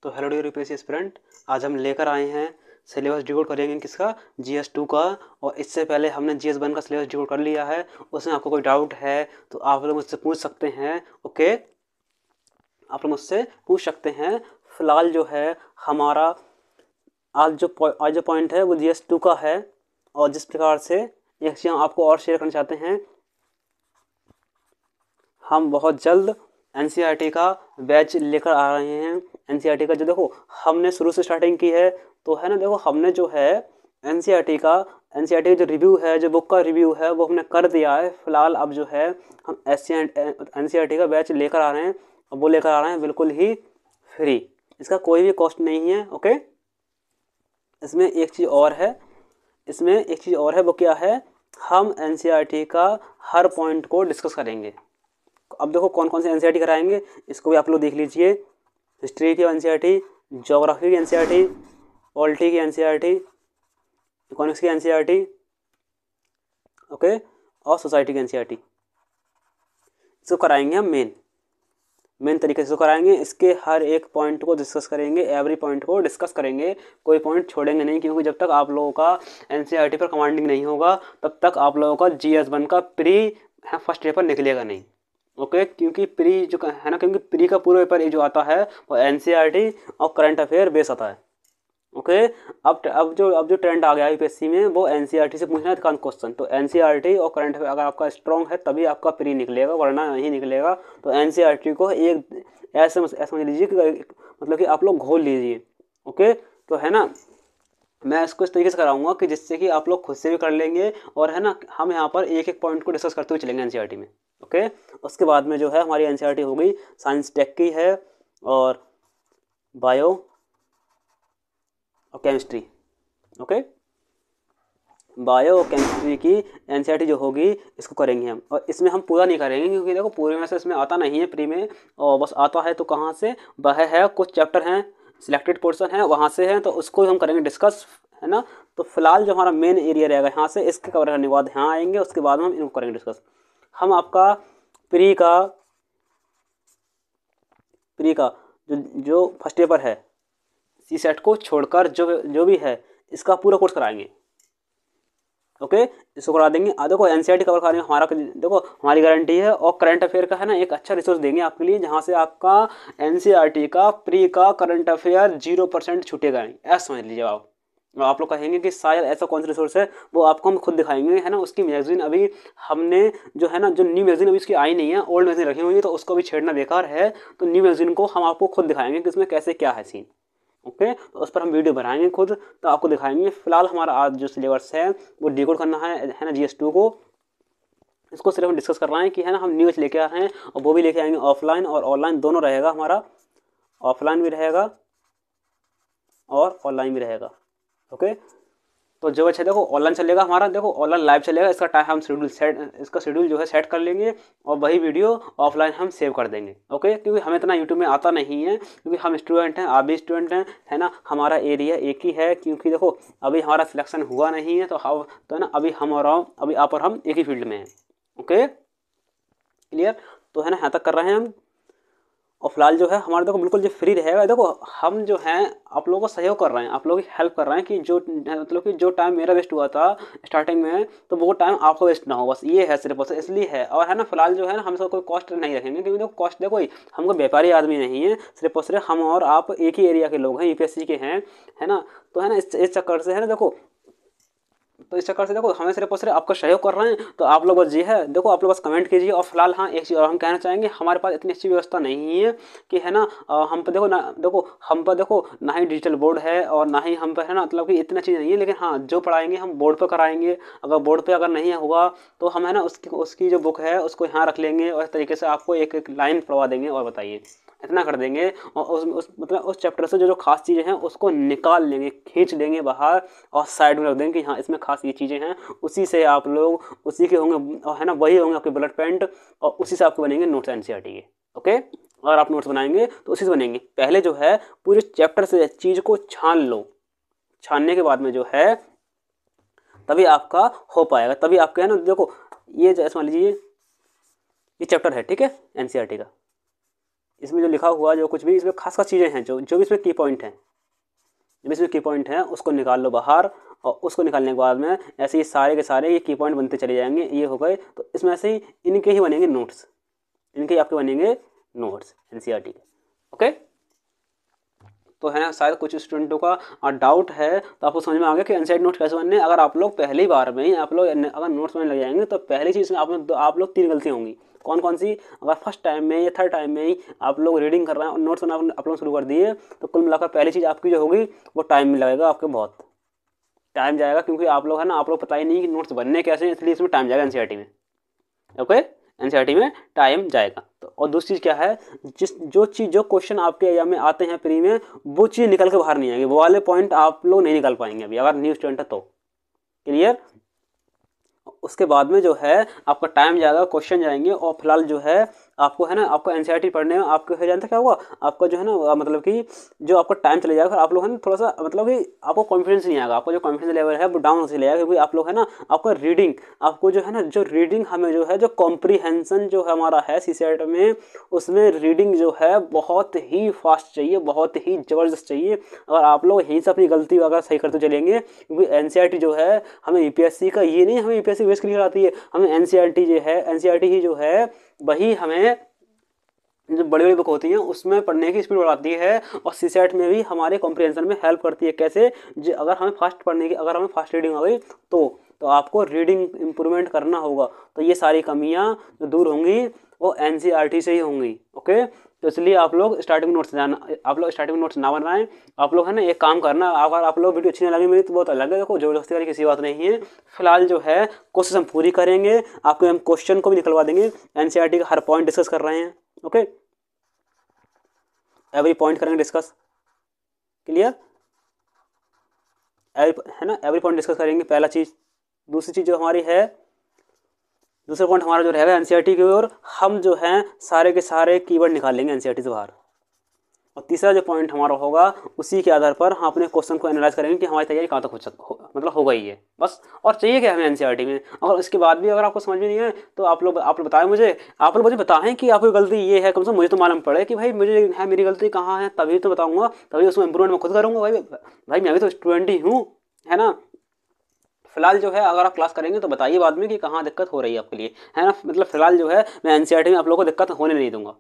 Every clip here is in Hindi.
तो हेलो डियर यूपीएससी एस्पिरेंट, आज हम लेकर आए हैं सिलेबस डिकोड करेंगे किसका, जीएस 2 का। और इससे पहले हमने जीएस 1 का सिलेबस डिकोड कर लिया है। उसमें आपको कोई डाउट है तो आप लोग मुझसे पूछ सकते हैं। ओके, आप लोग मुझसे पूछ सकते हैं। फिलहाल जो है हमारा आज जो पॉइंट है वो जीएस 2 का है। और जिस प्रकार से एक चीज़ हम आपको और शेयर करना चाहते हैं, हम बहुत जल्द एनसीईआरटी का बैच लेकर आ रहे हैं। एनसीईआरटी का जो देखो हमने शुरू से स्टार्टिंग की है, तो है ना, देखो हमने जो है एनसीईआरटी का जो रिव्यू है, जो बुक का रिव्यू है वो हमने कर दिया है। फिलहाल अब जो है हम एनसीईआरटी का बैच लेकर आ रहे हैं। और वो लेकर आ रहे हैं बिल्कुल ही फ्री, इसका कोई भी कॉस्ट नहीं है। ओके, इसमें एक चीज़ और है, वो क्या है, हम एनसीईआरटी का हर पॉइंट को डिस्कस करेंगे। अब देखो कौन कौन से एनसीईआरटी कराएंगे, इसको भी आप लोग देख लीजिए। हिस्ट्री की एनसीईआरटी, ज्योग्राफी की एनसीईआरटी, पॉलिटी की एनसीईआरटी, इकोनॉमिक्स की एनसीईआरटी, ओके, और सोसाइटी की एनसीईआरटी। इसको कराएंगे हम मेन तरीके से कराएंगे। इसके हर एक पॉइंट को डिस्कस करेंगे, एवरी पॉइंट को डिस्कस करेंगे, कोई पॉइंट छोड़ेंगे नहीं। क्योंकि जब तक आप लोगों का एनसीईआरटी पर कमांडिंग नहीं होगा तब तक आप लोगों का जीएस 1 का प्री फर्स्ट पेपर निकलेगा नहीं। ओके, क्योंकि प्री जो है ना, क्योंकि प्री का पूरा पेपर जो आता है वो एनसीईआरटी और करंट अफेयर बेस आता है। ओके, अब जो ट्रेंड आ गया है यूपीएससी में, वो एनसीईआरटी से पूछना है अधिकांश क्वेश्चन। तो एनसीईआरटी और करंट अफेयर अगर आपका स्ट्रॉन्ग है तभी आपका प्री निकलेगा, वरना नहीं निकलेगा। तो एनसीईआरटी को एक ऐसे समझ लीजिए कि मतलब कि आप लोग घोल लीजिए। ओके, तो है ना, मैं इसको इस तरीके से कराऊंगा कि जिससे कि आप लोग खुद से भी कर लेंगे और है ना, हम यहाँ पर एक एक पॉइंट को डिस्कस करते हुए चलेंगे एनसीईआरटी में। ओके, उसके बाद में जो है हमारी एनसीईआरटी हो गई साइंस टेक की है, और बायो और केमिस्ट्री। ओके, बायो और केमिस्ट्री की एनसीईआरटी जो होगी इसको करेंगे हम। और इसमें हम पूरा नहीं करेंगे क्योंकि देखो पूरे में से इसमें आता नहीं है प्री में, और बस आता है तो कहाँ से, वह है कुछ चैप्टर हैं, सिलेक्टेड पोर्शन है वहाँ से है, तो उसको हम करेंगे डिस्कस, है ना। तो फिलहाल जो हमारा मेन एरिया रहेगा यहाँ से, इसके कवर करने के बाद यहाँ आएंगे, उसके बाद हम इनको करेंगे डिस्कस। हम आपका प्री का जो फर्स्ट पेपर है सी सेट को छोड़कर जो भी है इसका पूरा कोर्स कराएंगे। ओके, इसको करा देंगे। देखो एनसीईआरटी कवर कराएंगे, हमारा देखो हमारी गारंटी है। और करंट अफेयर का है ना एक अच्छा रिसोर्स देंगे आपके लिए, जहाँ से आपका एनसीईआरटी का प्री का करंट अफेयर 0% छूटेगा नहीं, ऐसा समझ लीजिए आप लोग कहेंगे कि शायद ऐसा कौन सा रिसोर्स है, वो आपको हम खुद दिखाएंगे, है ना। उसकी मैगजीन अभी हमने जो है ना, जो न्यू मैगजीन अभी उसकी आई नहीं है, ओल्ड मैगजीन रखी हुई है, तो उसको भी छेड़ना बेकार है। तो न्यू मैगजीन को हम आपको खुद दिखाएंगे कि इसमें कैसे क्या है सीन। ओके, तो उस पर हम वीडियो बनाएंगे खुद, तो आपको दिखाएंगे। फिलहाल हमारा आज जो सिलेबस है वो डिकोड करना है ना, जीएस 2 को। इसको सिर्फ हम डिस्कस कर रहे हैं कि है ना, हम न्यूज़ लेके आ रहे हैं, और वो भी लेके आएंगे ऑफलाइन और ऑनलाइन दोनों रहेगा हमारा। ऑफलाइन भी रहेगा और ऑनलाइन भी रहेगा। ओके, तो जो अच्छा देखो ऑनलाइन चलेगा हमारा, देखो ऑनलाइन लाइव चलेगा। इसका टाइम हम इसका शेड्यूल जो है सेट कर लेंगे, और वही वीडियो ऑफलाइन हम सेव कर देंगे। ओके, क्योंकि हमें इतना यूट्यूब में आता नहीं है, क्योंकि हम स्टूडेंट हैं, आप भी स्टूडेंट हैं, है ना। हमारा एरिया एक ही है, क्योंकि देखो अभी हमारा सिलेक्शन हुआ नहीं है, तो है ना, अभी आप और हम एक ही फील्ड में हैं। ओके, क्लियर, तो है ना, यहाँ तक कर रहे हैं हम। और फिलहाल जो है हमारा देखो बिल्कुल जो फ्री रहेगा। देखो हम जो हैं आप लोगों को सहयोग कर रहे हैं, आप लोगों की हेल्प कर रहे हैं कि जो मतलब कि जो टाइम मेरा वेस्ट हुआ था स्टार्टिंग में, तो वो टाइम आपको वेस्ट ना हो, बस ये है सिर्फ, बस इसलिए है। और है ना, फिलहाल जो है ना, हम सब कोई कॉस्ट नहीं रखेंगे, क्योंकि देखो कॉस्ट देखो हम कोई व्यापारी आदमी नहीं है, सिर्फ और सिर्फ हम और आप एक ही एरिया के लोग हैं, यूपीएससी के हैं, है ना। तो है ना, इस चक्कर से है ना, देखो तो इस चक्कर से देखो हमें सिर्फ और सिर्फ आपका सहयोग कर रहे हैं। तो आप लोग बस जी है, देखो आप लोग बस कमेंट कीजिए। और फिलहाल हाँ, एक चीज़ और हम कहना चाहेंगे, हमारे पास इतनी अच्छी व्यवस्था नहीं है कि है ना, हम पर देखो ना ही डिजिटल बोर्ड है, और ना ही हम पर है ना, मतलब कि इतना चीज़ नहीं है। लेकिन हाँ, जो पढ़ाएंगे हम बोर्ड पर कराएंगे। अगर बोर्ड पर अगर नहीं होगा तो हम है ना, उसकी जो बुक है उसको यहाँ रख लेंगे, और इस तरीके से आपको एक एक लाइन पढ़वा देंगे। और बताइए, इतना कर देंगे। और उस चैप्टर से जो खास चीज़ें हैं उसको निकाल लेंगे, खींच लेंगे बाहर, और साइड में रख देंगे कि हाँ इसमें खास ये चीज़ें हैं। उसी से आप लोग उसी के होंगे, और है ना, वही होंगे आपके बुलेट पॉइंट, और उसी से आपको बनेंगे नोट्स एनसीईआरटी के। ओके, और आप नोट्स बनाएंगे तो उसी से बनेंगे। पहले जो है पूरे चैप्टर से चीज़ को छान लो, छानने के बाद में जो है तभी आपका हो पाएगा, तभी आपके है ना। देखो ये जैसे मान लीजिए ये चैप्टर है, ठीक है, एनसीईआरटी का, इसमें जो लिखा हुआ जो कुछ भी इसमें खास खास चीज़ें हैं, जो जो भी इसमें की पॉइंट हैं, जो भी इसमें की पॉइंट हैं उसको निकाल लो बाहर, और उसको निकालने के बाद में ऐसे ही सारे के सारे ये की पॉइंट बनते चले जाएंगे। ये हो गए, तो इसमें ऐसे ही इनके ही बनेंगे नोट्स, इनके आपके बनेंगे नोट्स एनसीईआरटी के। ओके, तो है ना, शायद कुछ स्टूडेंटों का डाउट है, तो आपको समझ में आ गया कि एनसीईआरटी नोट कैसे बनने। अगर आप लोग पहली बार में ही आप लोग अगर नोट्स बनने लग जाएंगे तो पहली चीज़ में आप लोग 3 गलतियाँ होंगी। कौन कौन सी? अगर फर्स्ट टाइम में या थर्ड टाइम में ही आप लोग रीडिंग कर रहे हैं और नोट्स बनाना आप लोग शुरू कर दिए, तो कुल मिलाकर पहली चीज़ आपकी जो होगी वो टाइम में लगेगा, आपके बहुत टाइम जाएगा, क्योंकि आप लोग है ना, आप लोग पता ही नहीं कि नोट्स बनने कैसे हैं, इसलिए इसमें टाइम जाएगा एनसीईआरटी में। ओके, एनसीईआरटी में टाइम जाएगा। तो और दूसरी चीज़ क्या है, जो क्वेश्चन आपके एग्जाम में आते हैं प्री में, वो चीज़ निकल के बाहर नहीं आएंगे, वो वाले पॉइंट आप लोग नहीं निकाल पाएंगे अभी अगर न्यू स्टूडेंट है तो। क्लियर? उसके बाद में जो है आपका टाइम जाएगा, क्वेश्चन जाएंगे, और फिलहाल जो है आपको है ना, आपको एनसीईआरटी पढ़ने में आपको हो जानता क्या हुआ, आपका जो है ना मतलब कि जो आपका टाइम चले जाएगा, आप लोग है ना थोड़ा सा मतलब कि आपको कॉन्फिडेंस नहीं आएगा, आपका जो कॉन्फिडेंस लेवल है वो डाउन हो चले जाएगा, क्योंकि आप लोग है ना आपका रीडिंग, आपको जो है ना जो रीडिंग हमें जो है जो कॉम्प्रीहेंशन जो हमारा है सीसेट में, उसमें रीडिंग जो है बहुत ही फास्ट चाहिए, बहुत ही ज़बरदस्त चाहिए। अगर आप लोग यहीं से अपनी गलती अगर सही करते चलेंगे, क्योंकि एनसीईआरटी जो है हमें यूपीएससी का ये नहीं, हमें यूपीएससी बेस क्लियर आती है, हमें एनसीईआरटी जो है एनसीईआरटी ही जो है वही हमें जो बड़ी बड़ी बुक होती हैं उसमें पढ़ने की स्पीड बढ़ाती है, और सीसेट में भी हमारे कॉम्प्रिहेंशन में हेल्प करती है। कैसे? अगर हमें फास्ट रीडिंग आ गई तो आपको रीडिंग इम्प्रूवमेंट करना होगा, तो ये सारी कमियां जो दूर होंगी वो एनसीईआरटी से ही होंगी। ओके, तो इसलिए आप लोग स्टार्टिंग नोट्स ना बनाएं। आप लोग है ना एक काम करना, अगर आप लोग वीडियो अच्छी नहीं लगी मेरी तो बहुत अलग है, देखो जबरदस्ती वाली किसी बात नहीं है। फिलहाल जो है कोशिश हम पूरी करेंगे, आपको हम क्वेश्चन को भी निकलवा देंगे, एनसीईआरटी का हर पॉइंट डिस्कस कर रहे हैं। ओके, एवरी पॉइंट करेंगे डिस्कस। क्लियर? है ना, एवरी पॉइंट डिस्कस करेंगे, पहला चीज़। दूसरी चीज़ जो हमारी है, दूसरा पॉइंट हमारा जो रहेगा एनसीईआरटी की ओर, हम जो हैं सारे के सारे कीवर्ड निकाल लेंगे एनसीईआरटी से बाहर। और तीसरा जो पॉइंट हमारा होगा उसी के आधार पर हम अपने क्वेश्चन को एनालाइज करेंगे कि हमारी तैयारी कहाँ तक मतलब हो गई है, बस। और चाहिए क्या हमें एनसीईआरटी में? और इसके बाद भी अगर आपको समझ में नहीं है तो आप लोग बताएं मुझे, आप लोग मुझे बताएं कि आपकी गलती ये है, कम से कम मुझे तो मालूम पड़े कि भाई मुझे है मेरी गलती कहाँ है, तभी तो बताऊँगा, तभी उसमें इंप्रूवमेंट मैं खुद करूँगा। भाई मैं भी तो स्टूडेंट ही हूँ, है ना। फिलहाल जो है अगर आप क्लास करेंगे तो बताइए बाद में कि कहाँ दिक्कत हो रही है आपके लिए, है ना। मतलब फिलहाल जो है मैं एनसीईआरटी में आप लोगों को दिक्कत होने नहीं दूंगा।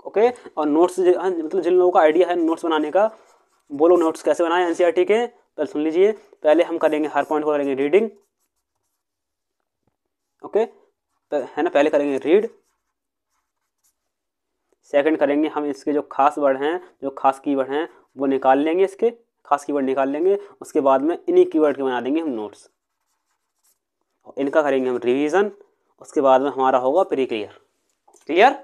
ओके, और नोट्स मतलब जिन लोगों का आइडिया है नोट्स बनाने का, वो लोग नोट्स कैसे बनाएं एनसीईआरटी के, पहले सुन लीजिए। पहले हम करेंगे हर पॉइंट को करेंगे रीडिंग। ओके, है ना, पहले करेंगे रीड। सेकंड करेंगे हम इसके जो खास वर्ड हैं, जो खास कीवर्ड हैं वो निकाल लेंगे, इसके खास कीवर्ड निकाल लेंगे। उसके बाद में इन्हीं कीवर्ड के बना देंगे हम नोट्स, इनका करेंगे हम रिवीजन। उसके बाद में हमारा होगा प्री क्लियर।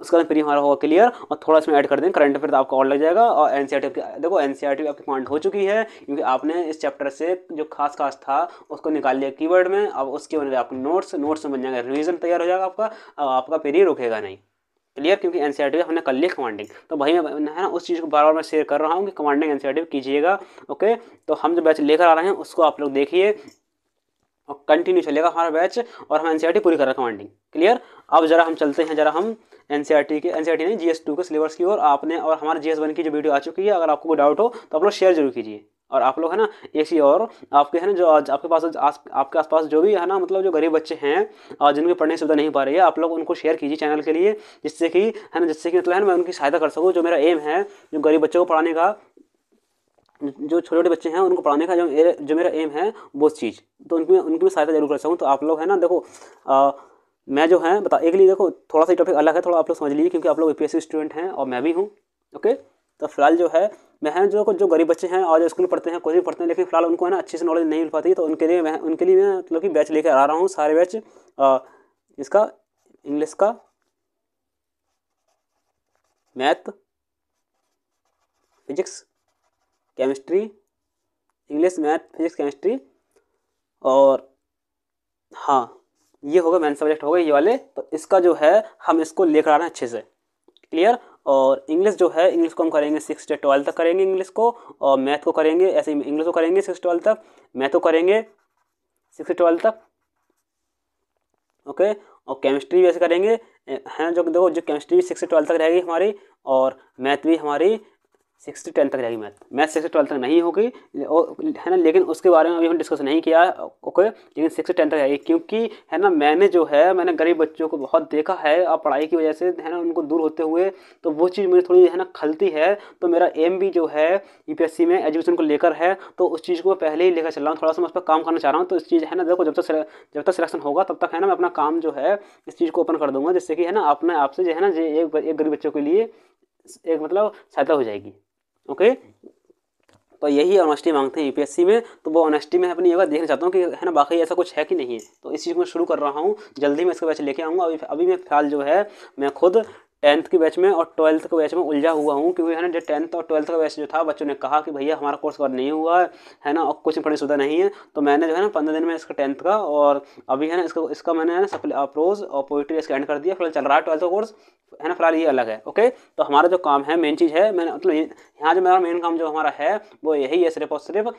उसके बाद प्री हमारा होगा क्लियर, और थोड़ा इसमें ऐड कर देंगे करंट अफेयर, तो आपको और लग जाएगा। और एनसीईआरटी देखो एनसीईआरटी आपकी कमांड हो चुकी है, क्योंकि आपने इस चैप्टर से जो खास था उसको निकाल लिया कीवर्ड में। अब उसके बन आपके नोट्स में बन जाएगा रिवीजन, तैयार हो जाएगा आपका। आपका प्री रुकेगा नहीं। क्लियर? क्योंकि एनसीईआरटी हमने कर लिया कमांडिंग, तो भाई है ना उस चीज़ को बार बार मैं शेयर कर रहा हूँ कि कमांडिंग एनसीईआरटी कीजिएगा। ओके, तो हम जो बैच लेकर आ रहे हैं उसको आप लोग देखिए, और कंटिन्यू चलेगा हमारा बैच, और हम एनसीईआरटी पूरी कर रहे हैं कमांडिंग। क्लियर? अब जरा हम चलते हैं, जरा हम एनसीईआरटी नहीं GS2 के सिलेबस की ओर। आपने और हमारे GS1 की जो वीडियो आ चुकी है, अगर आपको कोई डाउट हो तो आप लोग शेयर जरूर कीजिए। और आप लोग है ना एक चीज़ और, आपके है ना जो आपके आसपास जो भी है ना मतलब जो गरीब बच्चे हैं और जिनकी पढ़ने की सुविधा नहीं पा रही है, आप लोग उनको शेयर कीजिए चैनल के लिए, जिससे कि है ना मतलब है ना मैं उनकी सहायता कर सकूँ। जो मेरा एम है जो गरीब बच्चों को पढ़ाने का, जो छोटे छोटे बच्चे हैं उनको पढ़ाने का जो मेरा एम है वो चीज़, तो उनकी भी सहायता जरूर कर सकूँ। तो आप लोग है ना देखो मैं जो है एक लिए देखो थोड़ा सा टॉपिक अलग है, थोड़ा आप लोग समझ लीजिए, क्योंकि आप लोग यूपीएससी स्टूडेंट हैं और मैं भी हूँ। ओके, तो फिलहाल जो है मैं है जो गरीब बच्चे हैं और जो स्कूल पढ़ते हैं, कोचिंग पढ़ते हैं, लेकिन फिलहाल उनको है ना अच्छे से नॉलेज नहीं मिल पाती, तो उनके लिए मैं मतलब कि बैच लेकर आ रहा हूँ, सारे बैच इसका इंग्लिश का, math, physics, chemistry, English, math, physics, chemistry, और हाँ ये होगा मेन सब्जेक्ट हो गए ये वाले। तो इसका जो है हम इसको लेकर आ रहे हैं अच्छे से। क्लियर? और इंग्लिश जो है, इंग्लिश को हम करेंगे 6 से 12 तक करेंगे इंग्लिश को, और मैथ को करेंगे ऐसे ही, इंग्लिश को करेंगे 6 से 12 तक, मैथ को करेंगे 6 से 12 तक। ओके, और केमिस्ट्री भी ऐसे करेंगे है जो देखो, जो केमिस्ट्री भी 6 से 12 तक रहेगी हमारी, और मैथ भी हमारी 6 से 10 तक रहेगी। मैथ 6 से 12 तक नहीं होगी, है ना, लेकिन उसके बारे में अभी हम डिस्कस नहीं किया है, ओके। लेकिन 6 से 10 तक रहेगी, क्योंकि है ना मैंने गरीब बच्चों को बहुत देखा है, अब पढ़ाई की वजह से है ना उनको दूर होते हुए, तो वो चीज़ मुझे थोड़ी है ना खलती है। तो मेरा एम भी जो है यूपीएससी में एजुकेशन को लेकर है, तो उस चीज़ को पहले ही लेकर चल रहा हूँ, थोड़ा सा मैं उस पर काम करना चाह रहा हूँ। तो इस चीज़ है ना देखो, जब तक सिलेक्शन होगा तब तक है ना मैं अपना काम जो है इस चीज़ को ओपन कर दूंगा, जिससे कि है ना अपने आप से जो है ना एक गरीब बच्चों के लिए एक मतलब सहायता हो जाएगी, ओके। तो यही ऑनेस्टी मांगते हैं यूपीएससी में, तो वो ऑनेस्टी में अपनी जगह देखना चाहता हूँ कि है ना वाकई ऐसा कुछ है कि नहीं है। तो इस चीज़ को मैं शुरू कर रहा हूँ, जल्दी मैं इसके बैच लेके आऊँगा। अभी मैं फिलहाल जो है मैं खुद 10th के बैच में और 12th के बैच में उलझा हुआ हूँ, क्योंकि है ना जो 10th और 12th का बैच जो था, बच्चों ने कहा कि भैया हमारा कोर्स कवर नहीं हुआ है ना, और कुछ पढ़ने सुविधा नहीं है। तो मैंने जो है ना 15 दिन में इसका 10th का, और अभी है ना इसका मैंने है ना प्रोज और पोइट्री इसका एंड कर दिया। फिलहाल चल रहा है 12th का कोर्स, है ना, फिलहाल ये अलग है, ओके। तो हमारा जो काम है, मेन चीज़ है, मैंने मतलब यहाँ जो मेरा मेन काम जो हमारा है वो यही है, सिर्फ और सिर्फ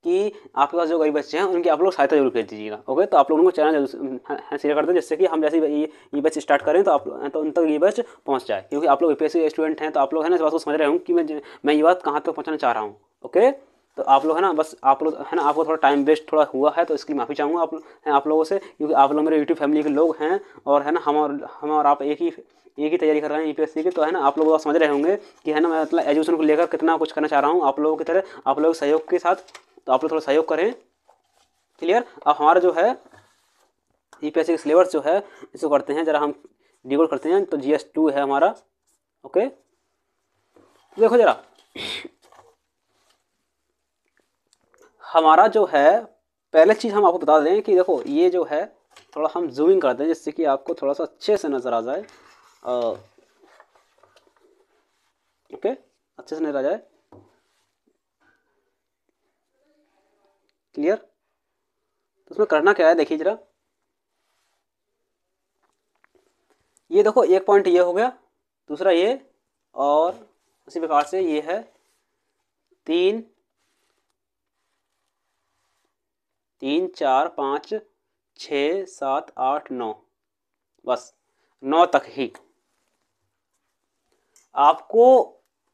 कि आपके पास जो गरीब बच्चे हैं उनकी आप लोग सहायता जरूर कर दीजिएगा, ओके। तो आप लोगों को चैनल शेयर कर दें, जिससे कि हम जैसे ये बैच स्टार्ट करें तो उन तक ये बैच पहुंच जाए, क्योंकि आप लोग यूपीएससी स्टूडेंट हैं, तो आप लोग है ना इस बात को समझ रहे होंगे कि मैं ये बात कहाँ तक पहुँचाना चाह रहा हूँ, ओके। तो आप लोग है ना, बस आप लोग है ना, आपको थोड़ा टाइम वेस्ट थोड़ा हुआ है, तो इसकी माफ़ी चाहूँगा आप लोगों से, क्योंकि आप लोग मेरे यूट्यूब फैमिली के लोग हैं, और है ना हम और आप एक ही तैयारी कर रहे हैं यूपीएससी की। तो है ना आप लोग समझ रहे होंगे कि है ना मैं मतलब एजुकेशन को लेकर कितना कुछ करना चाह रहा हूँ आप लोगों की तरह, आप लोगों के सहयोग के साथ। तो आप लोग थोड़ा सहयोग करें, क्लियर। अब हमारा जो है यूपीएससी का सिलेबस जो है इसको करते हैं, जरा हम डिकोड करते हैं। तो GS2 है हमारा, ओके। देखो जरा हमारा जो है, पहले चीज़ हम आपको बता दें कि देखो ये जो है थोड़ा हम जूमिंग करते हैं, जिससे कि आपको थोड़ा सा अच्छे से नज़र आ जाए, ओके, अच्छे से नज़र आ जाए, क्लियर। तो उसमें करना क्या है, देखिए जरा, ये देखो एक पॉइंट ये हो गया, दूसरा ये, और उसी प्रकार से ये है 3 4 5 6 7 8 9, बस 9 तक ही। आपको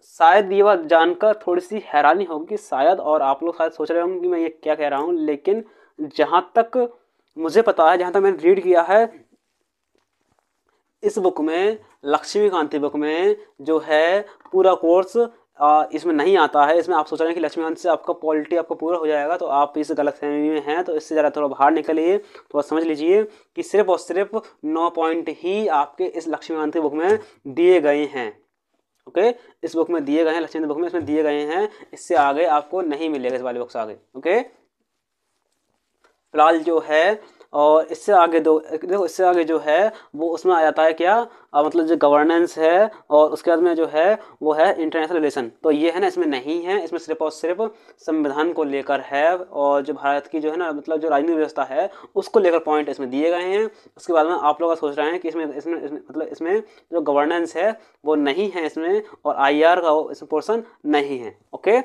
शायद ये बात जानकर थोड़ी सी हैरानी होगी शायद, और आप लोग शायद सोच रहे होंगे कि मैं ये क्या कह रहा हूँ, लेकिन जहाँ तक मुझे पता है, जहाँ तक मैंने रीड किया है, इस बुक में, लक्ष्मीकांत बुक में जो है पूरा कोर्स इसमें नहीं आता है। इसमें आप सोच रहे हैं कि लक्ष्मीकांत से आपका पॉलिटी आपको पूरा हो जाएगा, तो आप इस गलतफहमी में हैं। तो इससे ज़रा थोड़ा बाहर निकलिए, थोड़ा समझ लीजिए कि सिर्फ और सिर्फ 9 पॉइंट ही आपके इस लक्ष्मीकांत बुक में दिए गए हैं, ओके। इस बुक में दिए गए हैं, लक्ष्मीकांत बुक में इसमें दिए गए हैं, इससे आगे आपको नहीं मिलेगा, इस वाले बुक से आगे, ओके। फिलहाल जो है, और इससे आगे देखो इससे आगे जो है वो उसमें आ जाता है क्या, मतलब जो गवर्नेंस है, और उसके बाद में जो है वो है इंटरनेशनल रिलेशन। तो ये है ना इसमें नहीं है, इसमें सिर्फ और सिर्फ संविधान को लेकर है, और जो भारत की जो है ना मतलब जो राजनीतिक व्यवस्था है उसको लेकर पॉइंट इसमें दिए गए हैं। उसके बाद में आप लोग सोच रहे हैं कि इसमें जो गवर्नेंस है वो नहीं है इसमें, और IR का इसमें पोर्सन नहीं है, ओके।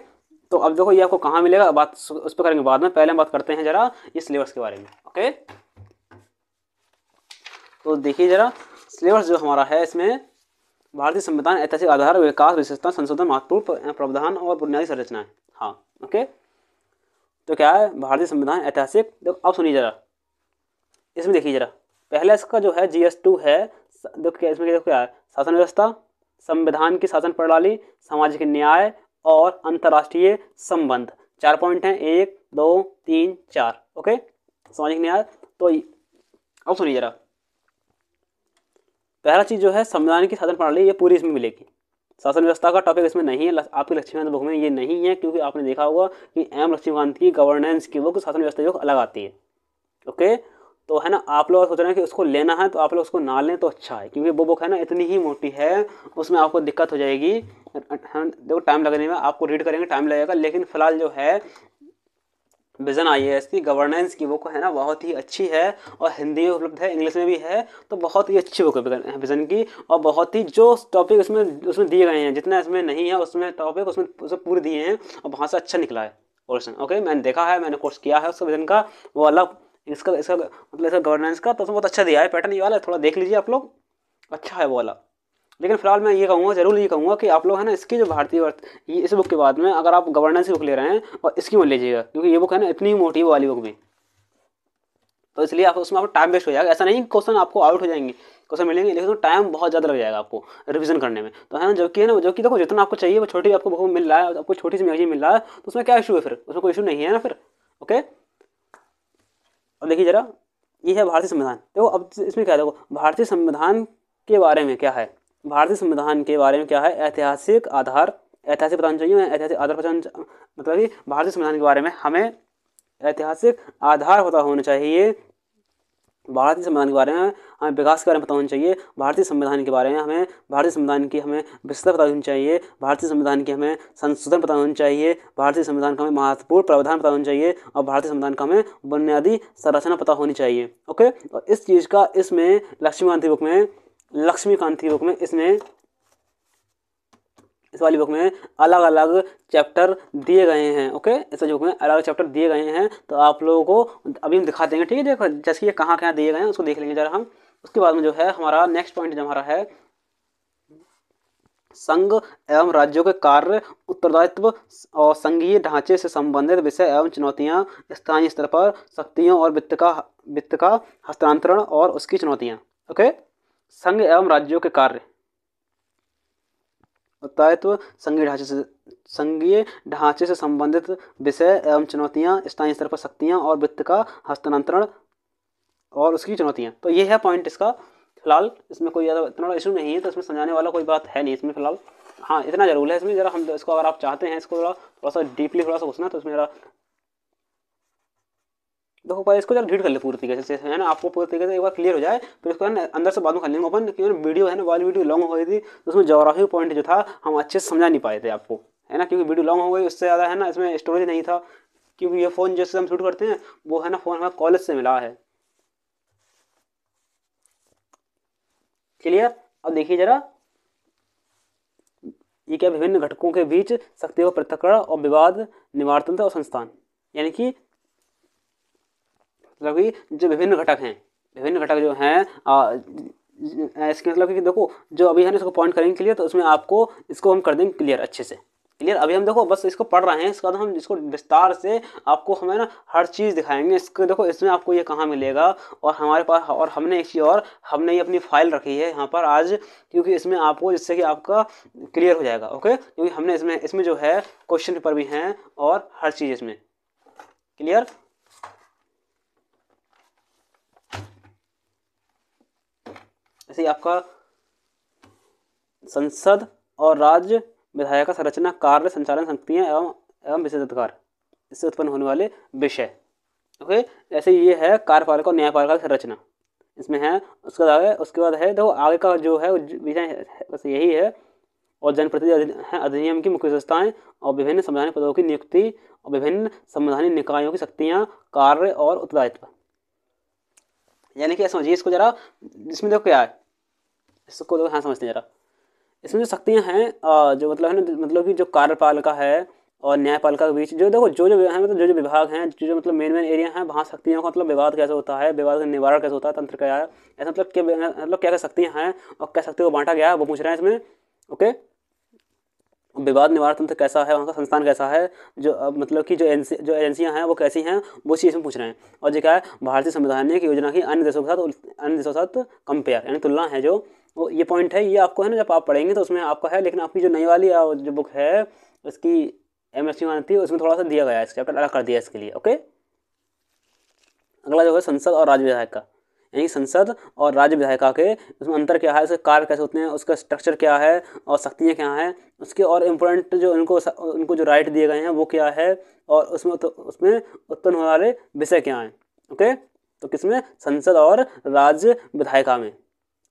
तो अब देखो ये आपको कहाँ मिलेगा, बात उस पर करेंगे बाद में, पहले हम बात करते हैं जरा इस सिलेबस के बारे में, ओके। तो देखिए जरा सिलेबस जो हमारा है, इसमें भारतीय संविधान, ऐतिहासिक आधार, विकास, विशेषता, संशोधन, महत्वपूर्ण प्रावधान और बुनियादी संरचनाएं, हाँ, ओके। तो क्या है भारतीय संविधान, ऐतिहासिक, देखो अब सुनिए जरा, इसमें देखिए जरा, पहला इसका जो है GS2 है, देखो इसमें देखो क्या है, शासन व्यवस्था, संविधान की शासन प्रणाली, सामाजिक न्याय और अंतर्राष्ट्रीय संबंध। 4 पॉइंट हैं, 1 2 3 4, ओके। सामाजिक न्याय, तो अब सुनिए जरा, पहला चीज जो है संविधान की शासन प्रणाली, ये पूरी इसमें मिलेगी। शासन व्यवस्था का टॉपिक इसमें नहीं है, आपकी लक्ष्मीकांत बुक में ये नहीं है, क्योंकि आपने देखा होगा कि M लक्ष्मीकांत की गवर्नेंस की बुक शासन व्यवस्था जो अलग आती है, ओके। तो है ना आप लोग सोच रहे हैं कि उसको लेना है, तो आप लोग उसको ना लें तो अच्छा है, क्योंकि वो बुक है ना इतनी ही मोटी है, उसमें आपको दिक्कत हो जाएगी। देखो टाइम लगने में, आपको रीड करेंगे टाइम लगेगा, लेकिन फिलहाल जो है विजन IAS की गवर्नेंस की बुक है ना बहुत ही अच्छी है, और हिंदी में उपलब्ध है, इंग्लिश में भी है, तो बहुत ही अच्छी बुक है विजन की। और बहुत ही जो टॉपिक उसमें दिए गए हैं, जितना इसमें नहीं है उसमें टॉपिक उसमें पूरे दिए हैं, और वहाँ से अच्छा निकला है पोर्शन, ओके। मैंने देखा है, मैंने कोर्स किया है उसका विजन का, वो अलग इसका इसका मतलब इसका गवर्नेंस का तो उसमें बहुत अच्छा दिया है पैटर्न, ये वाला थोड़ा देख लीजिए आप लोग, अच्छा है वो वाला। लेकिन फिलहाल मैं ये कहूँगा, जरूर ये कहूँगा कि आप लोग है ना इसकी जो भारतीय ये इस बुक के बाद में अगर आप गवर्नेंस की बुक ले रहे हैं और इसकी मत लीजिएगा, क्योंकि ये बुक है ना इतनी मोटी है वाली बुक भी, तो इसलिए आप उसमें आपको टाइम वेस्ट हो जाएगा। ऐसा नहीं क्वेश्चन आपको आउट हो जाएंगे, क्वेश्चन मिलेंगे, लेकिन तो टाइम बहुत ज़्यादा लग जाएगा आपको रिवीजन करने में। तो है ना, जबकि है ना, जबकि देखो जितना आपको चाहिए वो छोटी आपको बुक में मिल रहा है, आपको छोटी सी मैगजीन मिल रहा है, तो उसमें क्या इशू है फिर, उसमें कोई इशू नहीं है ना फिर। ओके, अब देखिए जरा, ये है भारतीय संविधान। देखो अब इसमें क्या है, देखो भारतीय संविधान के बारे में क्या है, भारतीय संविधान के बारे में क्या है, ऐतिहासिक आधार, ऐतिहासिक बताना चाहिए, ऐतिहासिक आधार पता, मतलब कि भारतीय संविधान के बारे में हमें ऐतिहासिक आधार पता होना चाहिए, भारतीय संविधान के बारे में हमें विकास के बारे में पता होना चाहिए, भारतीय संविधान के बारे में हमें, भारतीय संविधान की हमें विस्तृत पता होनी चाहिए, भारतीय संविधान की हमें संशोधन पता होना चाहिए, भारतीय संविधान का हमें महत्वपूर्ण प्रावधान पता होना चाहिए, और भारतीय संविधान का हमें बुनियादी संरचना पता होनी चाहिए। ओके, और इस चीज़ का इसमें लक्ष्मीकांत बुक में इसमें इस वाली बुक में अलग अलग चैप्टर दिए गए हैं। ओके, इस बुक में अलग अलग चैप्टर दिए गए हैं, तो आप लोगों को अभी हम दिखा देंगे, ठीक है। देखो जैसे ये कहाँ कहाँ दिए गए हैं उसको देख लेंगे जरा हम। उसके बाद में जो है हमारा नेक्स्ट पॉइंट जो हमारा है, संघ एवं राज्यों के कार्य, उत्तरदायित्व और संघीय ढांचे से संबंधित विषय एवं चुनौतियां, स्थानीय स्तर पर शक्तियों और वित्त का हस्तांतरण और उसकी चुनौतियां। ओके, संघ एवं राज्यों के कार्य, उत्तरदायित्व, संघीय ढांचे से संबंधित विषय एवं चुनौतियां, स्थानीय स्तर पर शक्तियां और वित्त का हस्तांतरण और उसकी चुनौतियां। तो ये है पॉइंट इसका। फिलहाल इसमें कोई ज़्यादा इतना इशू नहीं है, तो इसमें समझाने वाला कोई बात है नहीं इसमें फिलहाल। हाँ, इतना जरूर है इसमें, जरा हम इसको अगर आप चाहते हैं इसको थोड़ा सा डीपली थोड़ा सा घुसना, तो इसमें जरा देखो पहले इसको जरा रीड कर ले पूरी तरीके से, है ना, आपको पूरी तरीके से एक बार क्लियर हो जाए, फिर इसको है ना अंदर से बाद में कर लेंगे ओपन। क्योंकि वीडियो है ना, वाली वीडियो लॉन्ग हो गई थी, तो उसमें ज्योग्राफी पॉइंट जो था हम अच्छे से समझा नहीं पाए थे आपको, है ना, क्योंकि वीडियो लॉन्ग हो गई, उससे ज़्यादा है ना इसमें स्टोरेज नहीं था, क्योंकि ये फ़ोन जैसे हम शूट करते हैं वो है ना फ़ोन हमें कॉलेज से मिला है। क्लियर, अब देखिए जरा, ये क्या, विभिन्न घटकों के बीच शक्तियों का पृथक्करण और विवाद निवारण तंत्र और संस्थान, यानी कि मतलब कि जो विभिन्न घटक हैं, विभिन्न घटक जो हैं इसके मतलब कि देखो जो अभी है ना इसको पॉइंट करेंगे क्लियर, तो उसमें आपको इसको हम कर देंगे क्लियर अच्छे से। क्लियर, अभी हम देखो बस इसको पढ़ रहे हैं, इसके बाद हम इसको विस्तार से आपको हमें ना हर चीज़ दिखाएंगे। इसको देखो इसमें आपको ये कहाँ मिलेगा, और हमारे पास, और हमने एक चीज़ और, हमने ये अपनी फाइल रखी है यहाँ पर आज, क्योंकि इसमें आपको, जिससे कि आपका क्लियर हो जाएगा। ओके, क्योंकि हमने इसमें जो है क्वेश्चन पेपर भी हैं और हर चीज़ इसमें क्लियर। ऐसे ही आपका संसद और राज्य विधायिका संरचना, कार्य, संचालन, शक्तियाँ एवं विशेषाधिकार, इससे उत्पन्न होने वाले विषय। ओके, ऐसे ये है कार्यपालिका और न्यायपालिका की संरचना इसमें है। उसके बाद है देखो आगे का जो है विषय बस यही है, और जनप्रतिनिधि अधिनियम की मुख्य विशेषताएं, और विभिन्न संवैधानिक पदों की नियुक्ति, और विभिन्न संवैधानिक निकायों की शक्तियाँ, कार्य और उत्तरदायित्व। यानी कि समझिए इसको जरा, इसमें देखो क्या है, इसको देखो हाँ समझते हैं जरा। इसमें जो शक्तियाँ हैं जो मतलब है ना, मतलब कि जो कार्यपालिका है और न्यायपालिका के बीच जो देखो जो है, मतलब जो विभाग हैं, जो मतलब मेन एरिया हैं, वहाँ शक्तियों का मतलब विवाद कैसे होता है, विवाद का निवारण कैसे होता है, तंत्र क्या है, ऐसा मतलब क्या क्या शक्तियाँ हैं और क्या शक्तियों को बांटा गया है वो पूछ रहे हैं इसमें। ओके, विवाद निवारण तंत्र कैसा है, वहाँ का संस्थान कैसा है, जो मतलब कि जो एजेंसियाँ हैं वो कैसी हैं, वो चीज़ में पूछ रहे हैं। और जो क्या है, भारतीय संवैधानिक योजना की अन्य देशों के साथ कंपेयर, यानी तुलना है जो, वो ये पॉइंट है। ये आपको है ना जब आप पढ़ेंगे तो उसमें आपका है, लेकिन आपकी जो नई वाली जो बुक है उसकी MSc आती है, उसमें थोड़ा सा दिया गया है, चैप्टर अलग कर दिया है इसके लिए। ओके, अगला जो है संसद और राज्य विधायिका, यानी संसद और राज्य विधायिका के उसमें अंतर क्या है, उसके कार्य कैसे होते हैं, उसका स्ट्रक्चर क्या है और शक्तियाँ क्या हैं, उसके और इम्पोर्टेंट जो उनको जो राइट दिए गए हैं वो क्या है, और उसमें उत्पन्न होने वाले विषय क्या हैं। ओके, तो किसमें, संसद और राज्य विधायिका में।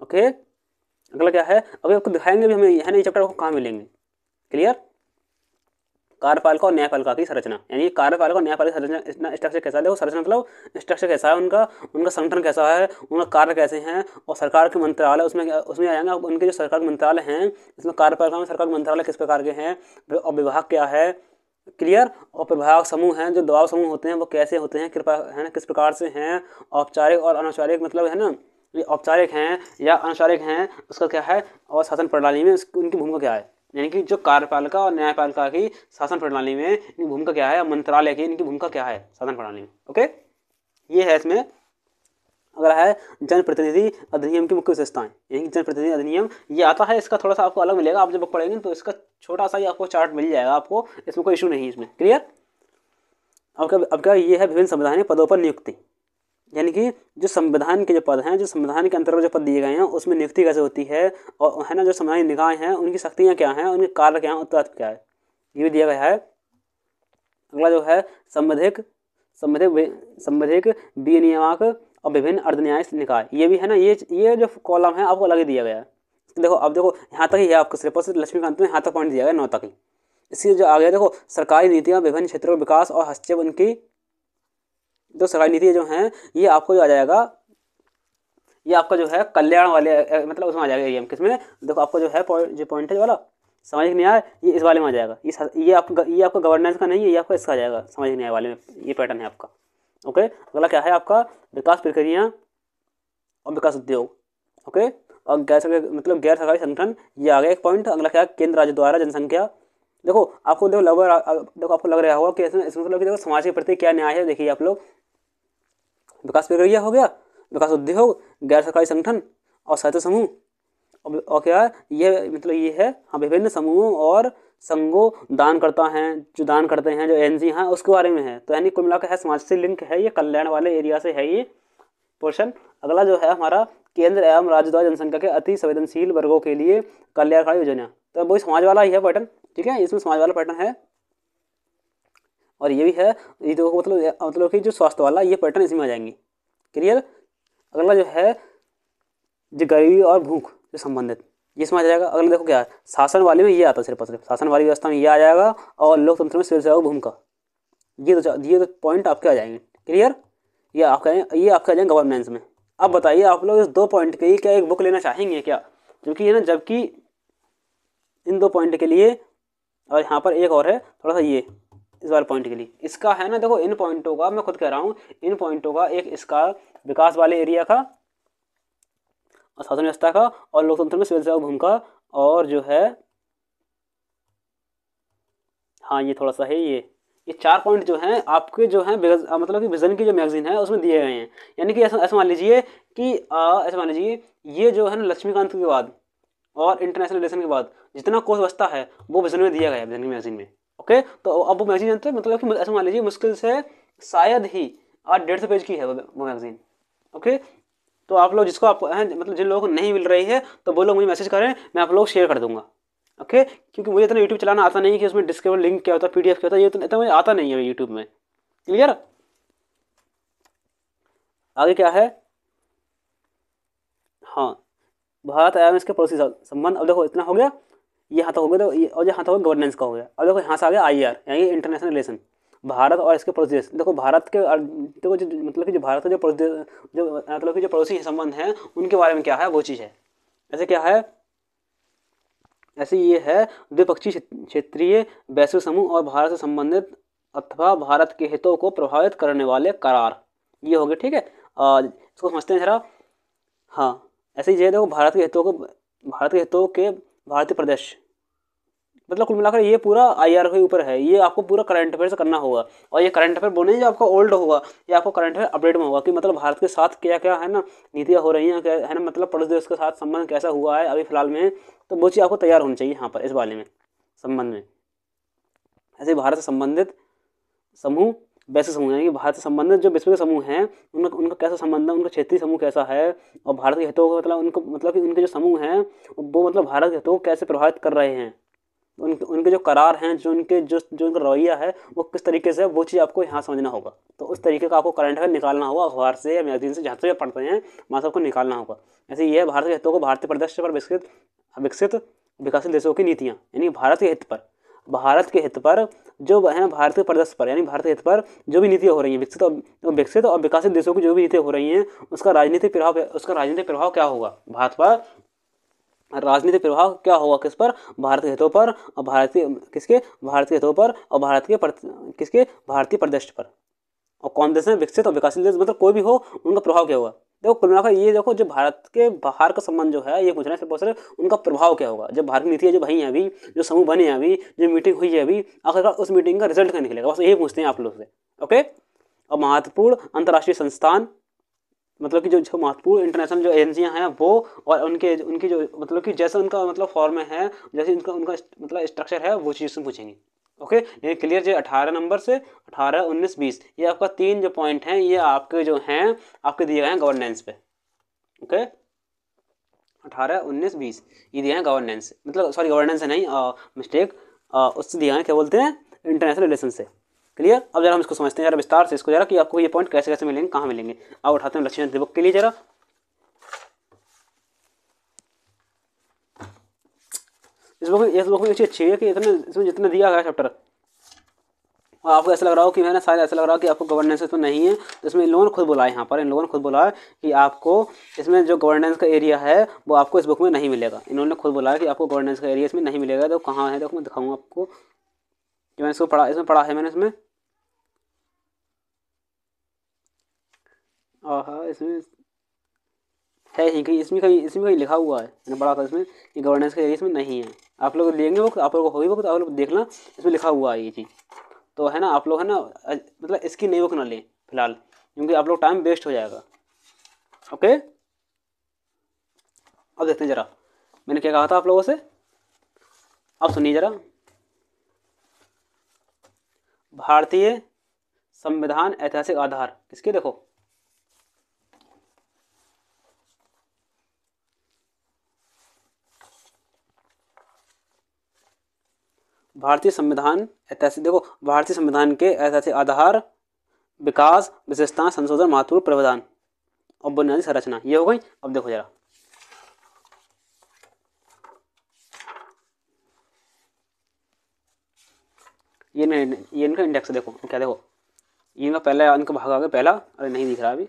ओके, अगला क्या है, अभी आपको दिखाएंगे भी, हमें है ना ये चैप्टर आपको कहाँ मिलेंगे। क्लियर, कार्यपालिका और न्यायपालिका की संरचना, यानी कार्यपालिका और न्यायपालिका संरचना स्ट्रक्चर कैसा है, देखो संरचना मतलब स्ट्रक्चर कैसा है, उनका संगठन कैसा है, उनका कार्य कैसे हैं, और सरकार के मंत्रालय उसमें आ जाएंगे उनके जो सरकार के मंत्रालय हैं। इसमें कार्यपालिका में सरकार के मंत्रालय किस प्रकार के हैं, और विभाग क्या है, क्लियर। और प्रभावक समूह हैं, जो दबाव समूह होते हैं वो कैसे होते हैं, कृपा है ना, किस प्रकार से हैं, औपचारिक और अनौपचारिक, मतलब है ना ये औपचारिक हैं या अनौपचारिक हैं, उसका क्या है, और शासन प्रणाली में उनकी भूमिका क्या है, यानी कि जो कार्यपालिका और न्यायपालिका की शासन प्रणाली में इनकी भूमिका क्या है, मंत्रालय की इनकी भूमिका क्या है शासन प्रणाली में। ओके, ये है इसमें। अगला है जनप्रतिनिधि अधिनियम की मुख्य विशेषताएं, यानी कि जनप्रतिनिधि अधिनियम ये आता है, इसका थोड़ा सा आपको अलग मिलेगा, आप जब बुक पढ़ेंगे तो इसका छोटा सा ही आपको चार्ट मिल जाएगा आपको, इसमें कोई इशू नहीं है इसमें। क्लियर। अब क्या ये है विभिन्न संवैधानिक पदों पर नियुक्ति, यानी कि जो संविधान के जो पद हैं, जो संविधान के अंतर्गत जो पद दिए गए हैं उसमें नियुक्ति कैसे होती है, और है ना जो संवैधानिक निकाय हैं उनकी शक्तियाँ क्या हैं, उनके कार्य क्या हैं, उत्तरदायित्व क्या है, ये भी दिया गया है। अगला जो है संवैधानिक संवैधानिक विनियामक और विभिन्न अर्धन्यायिक निकाय, ये भी है ना, ये जो कॉलम है आपको अलग ही दिया गया है। देखो अब देखो यहाँ तक ही है आपको सिलेबस, लक्ष्मीकांत में यहाँ तक पॉइंट दिया गया 9 तक ही। इसकी जो आगे देखो सरकारी नीतियाँ, विभिन्न क्षेत्रों का विकास और हस्तक्षेप, उनकी जो सरकारी नीति जो हैं ये आपको जो आ जाएगा, ये आपका जो है कल्याण वाले मतलब उसमें आ जाएगा एरिया में, किसमें देखो आपको जो है जो पॉइंट है वाला सामाजिक न्याय, ये इस वाले में आ जाएगा। ये आपका गवर्नेंस का नहीं है, ये आपका इसका आ जाएगा सामाजिक न्याय वाले में, ये पैटर्न है आपका। ओके, अगला क्या है आपका विकास प्रक्रिया और विकास उद्योग। ओके, और गैर सरकारी संगठन, ये आ गया एक पॉइंट। अगला क्या है केंद्र राज्य द्वारा जनसंख्या। देखो आपको आपको लग रहा होगा कि इसमें मतलब कि देखो समाज के प्रति क्या न्याय है। देखिए आप लोग, विकास प्रक्रिया हो गया, विकास उद्योग, गैर सरकारी संगठन और सहायता समूह, और क्या है ये मतलब ये है हाँ विभिन्न समूहों और संघों दान करता हैं, जो दान करते हैं, जो एनजी हैं उसके बारे में है। तो यानी कुल मिलाकर है समाज से लिंक है, ये कल्याण वाले एरिया से है ये पोर्शन। अगला जो है हमारा केंद्र एवं राज्य द्वारा जनसंख्या के अति संवेदनशील वर्गों के लिए कल्याणकारी योजना, तो वही समाज वाला ही है पैटर्न। ठीक है, इसमें समाज वाला पैटर्न है, और ये भी है ये तो मतलब कि जो स्वास्थ्य वाला ये पैटर्न इसमें आ जाएंगे। क्लियर। अगला जो है जो गरीबी और भूख से संबंधित, ये इसमें आ जाएगा। अगला देखो क्या है शासन वाले में ये आता है, सिर्फ शासन वाली व्यवस्था में ये आ जाएगा, और लोकतंत्र में स्वयं सेवक भूमिका, ये तो पॉइंट आपके आ जाएंगे। क्लियर। ये आपका आ जाएंगे गवर्नेंस में। अब बताइए आप लोग इस 2 पॉइंट के लिए क्या एक बुक लेना चाहेंगे क्या, क्योंकि है ना जबकि इन 2 पॉइंट के लिए, और यहाँ पर एक और है थोड़ा सा ये इस वाले पॉइंट के लिए, इसका है ना देखो इन पॉइंटों का मैं खुद कह रहा हूँ, इन पॉइंटों का एक इसका विकास वाले एरिया का और शासन व्यवस्था का और लोकतंत्र में स्वयं सेवक भूमिका, और जो है हाँ ये थोड़ा सा है ये 4 पॉइंट जो हैं आपके जो हैं मतलब कि विजन की जो मैगजीन है उसमें दिए गए हैं। यानी कि ऐसा मान लीजिए कि ऐसा मान लीजिए ये जो है ना लक्ष्मीकांत के बाद और इंटरनेशनल रिलेशन के बाद जितना कोर्स बचता है वो विजन में दिया गया है, विजन की मैगजीन में। ओके, तो अब वो मैगजीन जानते हैं मतलब कि ऐसा मान लीजिए मुश्किल से शायद ही 150 पेज की है वो मैगजीन। ओके, तो आप लोग जिसको आप मतलब जिन लोगों को नहीं मिल रही है तो वो लोग मुझे मैसेज करें, मैं आप लोग शेयर कर दूंगा। ओके, क्योंकि मुझे इतना यूट्यूब चलाना आता नहीं कि उसमें डिस्क्रिप्शन लिंक क्या होता है, पीडीएफ क्या होता है, ये तो इतना मुझे आता नहीं है यूट्यूब में। क्लियर। आगे क्या है हाँ भारत एवं इसके पड़ोसी संबंध। अब देखो इतना हो गया, ये यहाँ तक हो गया, तो और यहाँ तक हो गया गवर्नेंस का हो गया। अब देखो यहाँ से आ गया IR यानी इंटरनेशनल रिलेशन, भारत और इसके पड़ोसी देश। देखो भारत के देखो मतलब कि जो भारत के जो पड़ोसी जो मतलब कि जो पड़ोसी संबंध हैं उनके बारे में क्या है वो चीज़ है। ऐसे क्या है, ऐसे ये है द्विपक्षीय क्षेत्रीय वैश्विक समूह और भारत से संबंधित अथवा भारत के हितों को प्रभावित करने वाले करार, ये हो गए। ठीक है, इसको समझते हैं जरा। हाँ ऐसे ही देखो भारत के हितों के भारतीय प्रदेश, मतलब कुल मिलाकर ये पूरा IR के ऊपर है। ये आपको पूरा करंट अफेयर से करना होगा, और ये करंट अफेयर बोले जो आपका ओल्ड होगा, ये आपको करंट अफेयर अपडेट में होगा कि मतलब भारत के साथ क्या क्या है ना नीतियाँ हो रही हैं, क्या है ना मतलब पड़ोसी देश के साथ संबंध कैसा हुआ है अभी फिलहाल में, तो वो चीज़ आपको तैयार होनी चाहिए यहाँ पर इस बारे में संबंध में। ऐसे भारत से संबंधित समूह वैसे समूह यानी कि भारत से संबंधित जो विश्व के समूह हैं उनका कैसा संबंध है, उनका क्षेत्रीय समूह कैसा है, और भारत के हितों को मतलब कि उनके जो समूह हैं वो मतलब भारत के हितों को कैसे प्रभावित कर रहे हैं, उनके जो करार हैं, जो उनका रवैया है वो किस तरीके से, वो चीज़ आपको यहाँ समझना होगा। तो उस तरीके का आपको करंट अफेयर निकालना होगा अखबार से या मैगजीन से, जहाँ से पढ़ते हैं वहाँ से आपको निकालना होगा। ऐसे ये है भारत के हितों को भारतीय प्रदेश पर विकसित विकासशील देशों की नीतियाँ, यानी भारत के हित पर जो है भारतीय प्रदेश पर यानी भारत के हित पर जो भी नीतियाँ हो रही हैं विकसित और विकसित देशों की जो भी नीतियाँ हो रही हैं उसका राजनीतिक प्रभाव क्या होगा भारत पर, राजनीतिक प्रभाव क्या होगा किस पर, भारत के हितों पर और भारतीय किसके, भारत के हितों पर और भारत के किसके, भारतीय प्रदेश पर। और कौन देश है विकसित और विकासशील देश, मतलब कोई भी हो उनका प्रभाव क्या होगा। देखो कुल मिलाकर ये देखो, जो भारत के बाहर का संबंध जो है ये पूछना है सिर्फ उनका प्रभाव क्या होगा। जब भारत की नीति है जो भाई है अभी, जो समूह बने हैं अभी, जो मीटिंग हुई है अभी, आखिरकार उस मीटिंग का रिजल्ट क्या निकलेगा, बस यही पूछते हैं आप लोग से। ओके। और महत्वपूर्ण अंतर्राष्ट्रीय संस्थान, मतलब कि जो महत्वपूर्ण इंटरनेशनल जो एजेंसियां हैं वो, और उनकी जो मतलब कि जैसा उनका मतलब फॉर्म है, जैसे उनका उनका मतलब स्ट्रक्चर है, वो चीज़ पूछेंगे। ओके। ये क्लियर जो 18 नंबर से 18, 19, 20 ये आपका 3 जो पॉइंट हैं ये आपके जो हैं आपके दिए गए हैं गवर्नेंस पे। ओके। 18, 19, 20 ये दिए हैं गवर्नेंस, मतलब सॉरी गवर्नेंस है नहीं, मिस्टेक, उससे दिए हैं क्या बोलते हैं, इंटरनेशनल रिलेशन से। क्लियर। अब जरा हम इसको समझते हैं जरा विस्तार से इसको जरा, कि आपको ये पॉइंट कैसे कैसे मिलेंगे, कहाँ मिलेंगे। अब उठाते हैं लक्ष्मण बुक के लिए जरा। इस बुक में एक चीज़ अच्छी है कि इसमें जितना दिया गया चैप्टर, और आपको ऐसा लग रहा हो कि मैंने शायद ऐसा लग रहा हो कि आपको गवर्नेंस इसमें नहीं है, तो इसमें इन लोगों ने खुद बोला है, यहाँ पर इन लोगों ने खुद बोला है कि आपको इसमें जो गवर्नेंस का एरिया है वो आपको इस बुक में नहीं मिलेगा। इन्होंने खुद बोला है कि आपको गवर्नेंस का एरिया इसमें नहीं मिलेगा। तो कहाँ है, देखो मैं दिखाऊंगा आपको कि मैंने इसको पढ़ा, इसमें पढ़ा है मैंने इसमें, हाँ इसमें है ही कहीं, इसमें कहीं लिखा हुआ है, मैंने पढ़ा था इसमें कि गवर्नेंस का एरिया इसमें नहीं है। आप लोग लेंगे वो, आप लोगों को होगी वो, तो आप लोग देखना इसमें लिखा हुआ है ये चीज़। तो है ना, आप लोग है ना मतलब इसकी नई बुक ना लें फिलहाल, क्योंकि आप लोग टाइम वेस्ट हो जाएगा। ओके। अब देखते हैं जरा मैंने क्या कहा था आप लोगों से, अब सुनिए जरा। भारतीय संविधान ऐतिहासिक आधार किसके, देखो भारतीय संविधान ऐतिहासिक, देखो भारतीय संविधान के ऐतिहासिक आधार, विकास, विशेषताएं, संशोधन, महत्वपूर्ण प्रावधान और बुनियादी संरचना, ये हो गई। अब देखो जरा, ये इनका इंडेक्स देखो क्या, देखो ये इनका पहला इनका भाग आ गया पहला, अरे नहीं दिख रहा अभी,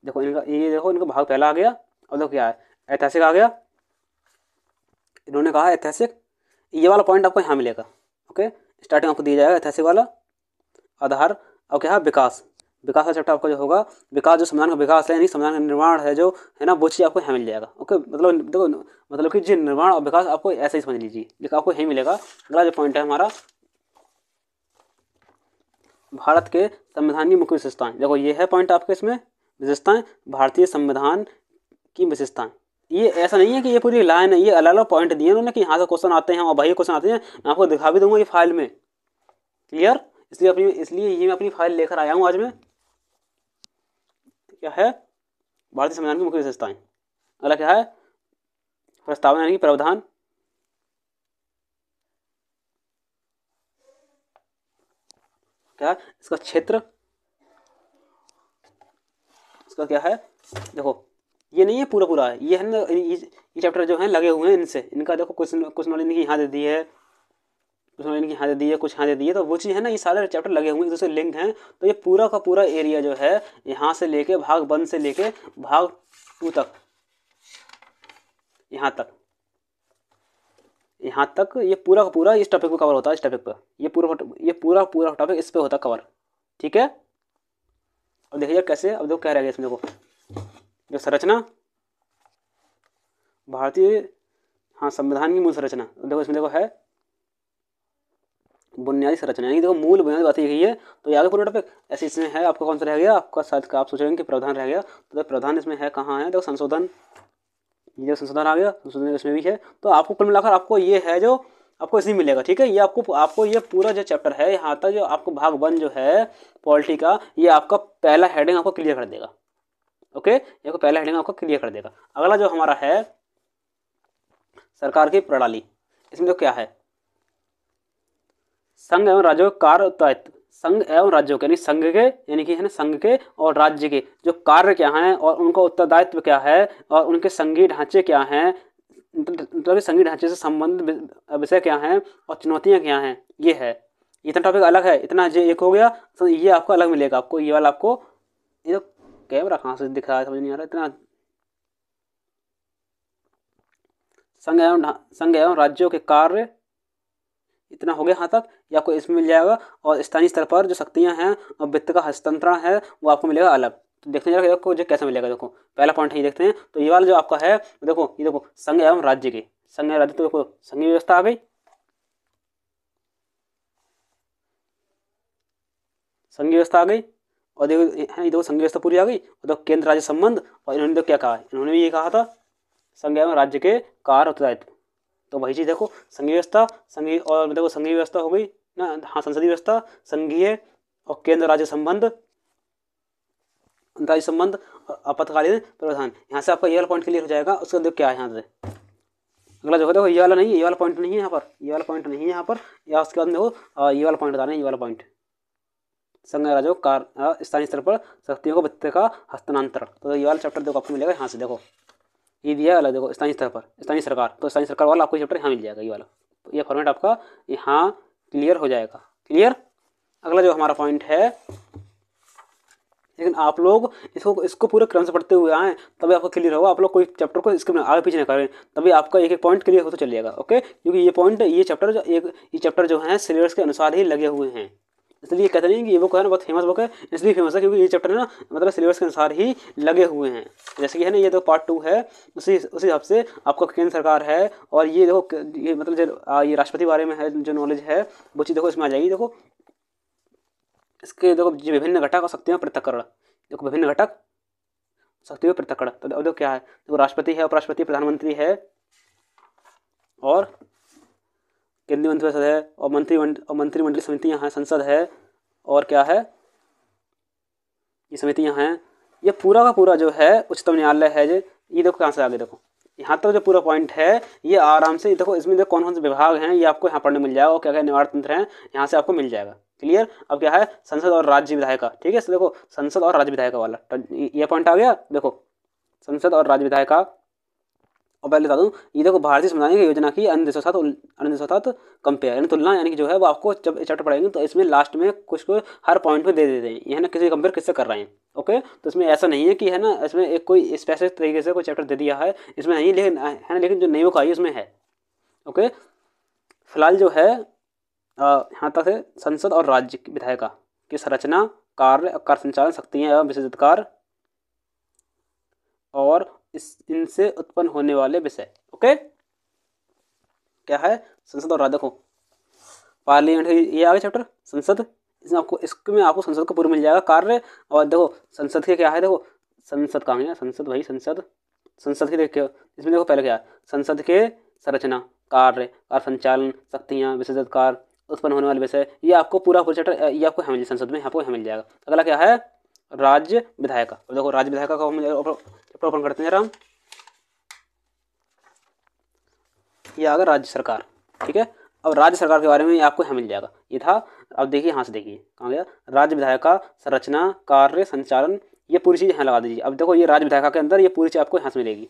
देखो इनका ये देखो इनका भाग पहला आ गया। अब देखो क्या है, ऐतिहासिक आ गया, इन्होंने कहा ऐतिहासिक, ये वाला पॉइंट आपको यहाँ मिलेगा। ओके। स्टार्टिंग आपको दिया जाएगा ऐतिहासिक वाला आधार। अब क्या है, विकास, विकास का चैप्टर आपका जो होगा, विकास जो संविधान का विकास है, यानी संविधान का निर्माण है जो है ना, वो चीज़ आपको यहाँ मिल जाएगा। ओके। मतलब देखो मतलब कि जो निर्माण और विकास आपको ऐसे ही समझ लीजिए, लेकिन आपको यही मिलेगा। अगला जो पॉइंट है हमारा, भारत के संविधान की मुख्य विशेषताएं, देखो ये है पॉइंट आपके इसमें, विशेषताएं, भारतीय संविधान की विशेषताएं। ये ऐसा नहीं है कि ये पूरी लाइन है, ये अलग अलग पॉइंट दिए उन्होंने कि यहाँ से क्वेश्चन आते हैं और भाई क्वेश्चन आते हैं, मैं आपको दिखा भी दूंगा ये फाइल में। क्लियर। इसलिए ये मैं अपनी फाइल लेकर आया हूँ आज मैं। क्या है, भारतीय संविधान की मुख्य विशेषताएं। अगला क्या है, प्रस्तावना यानी कि प्रावधान, क्या है इसका क्षेत्र, इसका क्या है, देखो ये नहीं है पूरा पूरा है, ये है ना, ये चैप्टर जो है लगे हुए हैं इनसे, इनका देखो कुछ नॉलेज इनकी यहाँ दे दी है, कुछ नॉलेज इनकी यहाँ दे दी है, कुछ यहाँ दे दी है, तो वो चीज़ है ना, ये सारे चैप्टर लगे हुए हैं, दूसरे लिंक हैं। तो ये पूरा का पूरा एरिया जो है यहाँ से लेके भाग 1 से लेके भाग 2 तक, यहाँ तक ये पूरा का पूरा इस टॉपिक पे कवर होता है। इस टॉपिक पर ये पूरा टॉपिक इस पे होता है कवर। ठीक है। अब देखिए कैसे, अब देखो क्या रहेगा इसमें, देखो जो संरचना, भारतीय हाँ संविधान की मूल संरचना, देखो इसमें देखो है बुनियादी संरचना, यानी देखो मूल बुनियादी बात यही है। तो ये आगे पूरा टॉपिक ऐसे इसमें है। आपका कौन सा रह गया, आपका शायद आप सोच रहे हैं कि प्रावधान रह गया, तो प्रावधान इसमें है कहाँ है, देखो संशोधन, ये जो संशोधन आ गया, संशोधन इसमें भी है। तो आपको कुल मिलाकर आपको ये है जो आपको इसमें मिलेगा। ठीक है। ये आपको ये पूरा जो चैप्टर है यहाँ तक जो आपको भाग 1 जो है पॉलिटी का, ये आपका पहला हेडिंग आपको क्लियर कर देगा। ओके। ये आपको पहला हेडिंग आपको क्लियर कर देगा। अगला जो हमारा है सरकार की प्रणाली, इसमें तो क्या है, संघ एवं राज्यों के कार्य दायित्व, संघ एवं राज्यों के यानी संघ के यानी कि है ना संघ के और राज्य के जो कार्य क्या हैं और उनका उत्तरदायित्व क्या है और उनके संघीय ढांचे क्या हैं, मतलब संघीय ढांचे से संबंधित विषय क्या हैं और चुनौतियां क्या हैं, ये है। इतना टॉपिक अलग है, इतना जो एक हो गया तो ये आपको अलग मिलेगा। आपको ये वाला आपको, ये तो कैमरा कहाँ से दिख रहा है समझ नहीं आ रहा, इतना संघ एवं राज्यों के कार्य, इतना हो गया यहाँ तक, ये आपको इसमें मिल जाएगा। और स्थानीय स्तर पर जो शक्तियाँ हैं और वित्त का हस्तांतरण है वो आपको मिलेगा अलग। तो देखते हैं देखो जो कैसे मिलेगा। देखो पहला पॉइंट है, ये देखते हैं। तो ये वाला जो आपका है देखो, ये देखो संघ एवं राज्य के, संघ एवं राज्य, तो देखो संघीय व्यवस्था आ गई, संघीय व्यवस्था आ गई। और देखो है, ये देखो संघीय व्यवस्था पूरी आ गई। और देखो केंद्र राज्य संबंध, और इन्होंने तो क्या कहा, इन्होंने भी ये कहा था संघ एवं राज्य के कार्य उत्तरदायित्व। तो वही चीज़ देखो संघीय व्यवस्था, संघीय, और देखो संघीय व्यवस्था हो गई ना, हाँ संसदीय व्यवस्था, संघीय और केंद्र राज्य संबंध, अंतर्राज्यीय संबंध और आपातकालीन प्रावधान। यहाँ से आपका ये वाला पॉइंट क्लियर हो जाएगा। उसका देखो क्या है यहाँ से अगला जो है, देखो ये वाला नहीं है, ये वाला पॉइंट नहीं है यहाँ पर, ये वाला पॉइंट नहीं है यहाँ पर, या उसके बाद देखो ये वाला पॉइंट बताना है, ये वाला पॉइंट संघ राज्यों कार स्थानीय स्तर पर शक्तियों को वित्त का हस्तांतरण। तो ये वाला चैप्टर देखो आपको मिलेगा यहाँ से। देखो ये दिया अलग, देखो स्थानीय स्तर पर स्थानीय सरकार, तो स्थानीय सरकार वाला आपको चैप्टर यहाँ मिल जाएगा ये वाला। तो ये फॉर्मेट आपका यहाँ क्लियर हो जाएगा। क्लियर। अगला जो हमारा पॉइंट है, लेकिन आप लोग इसको पूरे क्रम से पढ़ते हुए आएँ तभी आपको क्लियर होगा। आप लोग कोई चैप्टर को इसके आगे पीछे नहीं करें, तभी आपका एक एक पॉइंट क्लियर होता चलिएगा। ओके, क्योंकि ये पॉइंट, ये चैप्टर जो है सिलेबस के अनुसार ही लगे हुए हैं। इसलिए कहते नहीं कि ये बुक है ना बहुत फेमस बुक है, इसलिए फेमस है क्योंकि ये चैप्टर है ना मतलब सिलेबस के अनुसार ही लगे हुए हैं। जैसे कि है ना ये तो पार्ट 2 है, उसी हिसाब से आपका केंद्र सरकार है। और ये देखो ये मतलब जो ये राष्ट्रपति बारे में है जो नॉलेज है वो चीज़ देखो इसमें आ जाएगी। देखो इसके देखो जो विभिन्न घटक और शक्तियों पृथक्करण, देखो विभिन्न घटक शक्तियों पृथक्करण। तो देखो क्या है, देखो राष्ट्रपति है, उपराष्ट्रपति, प्रधानमंत्री है, और केंद्रीय मंत्रिपरिषद है, और मंत्रिमंडलीय समितियां हैं, संसद है, और क्या है ये समितियां हैं। ये पूरा का पूरा जो है उच्चतम न्यायालय है। ये देखो कहाँ से आगे, देखो यहाँ तक जो पूरा पॉइंट है ये आराम से देखो, इसमें देखो कौन कौन से विभाग हैं ये आपको यहाँ पढ़ने मिल जाएगा, और क्या क्या निवारण तंत्र हैं यहाँ से आपको मिल जाएगा। क्लियर। अब क्या है, संसद और राज्य विधायिका। ठीक है, तो देखो संसद और राज्य विधायिका वाला ये पॉइंट आ गया। देखो संसद और राज्य विधायिका, और पहले बता दूं ये देखो भारतीय संविधान की योजना की अन्य देशों के साथ कंपेयर यानी तुलना, यानी कि जो है वो आपको जब चैप्टर पढ़ेंगे तो इसमें लास्ट में कुछ को हर पॉइंट में दे देते हैं, ये है ना किसी कंपेयर किससे कर रहे हैं। ओके, तो इसमें ऐसा नहीं है कि है ना इसमें एक कोई स्पेसिफिक तरीके से कोई चैप्टर दे दिया है, इसमें नहीं, लेकिन है ना, लेकिन जो नई बुक आई उसमें है। ओके, फिलहाल जो है यहाँ तक है संसद और राज्य विधायिका की संरचना, कार्य संचालन, शक्तियाँ एवं विशेषाधिकार, और इनसे उत्पन्न होने वाले विषय। ओके, क्या है संसद और राज्य। देखो पार्लियामेंट ये आ गया चैप्टर संसद, इसमें आपको संसद का पूरा मिल जाएगा कार्य। और देखो संसद के क्या है, देखो संसद कहाँ है, संसद भाई संसद के देखिए इसमें देखो पहले क्या है, संसद के संरचना, कार्य संचालन, शक्तियाँ, विशेषाधिकार, उत्पन्न होने वाले विषय, ये आपको पूरा चैप्टर ये आपको मिल संसद में आपको मिल जाएगा। अगला क्या है, राज्य विधायिका। देखो राज्य विधायिका का चैप्टर ओपन करते हैं हम, ये आ गया राज्य सरकार। ठीक है, अब राज्य सरकार के बारे में आपको यहाँ मिल जाएगा, ये था। अब देखिए यहाँ से देखिए कहाँ गया, राज्य विधायिका, संरचना, कार्य, संचालन, ये पूरी चीज़ यहाँ लगा दीजिए। अब देखो ये राज्य विधायिका के अंदर ये पूरी चीज़ आपको यहाँ से मिलेगी,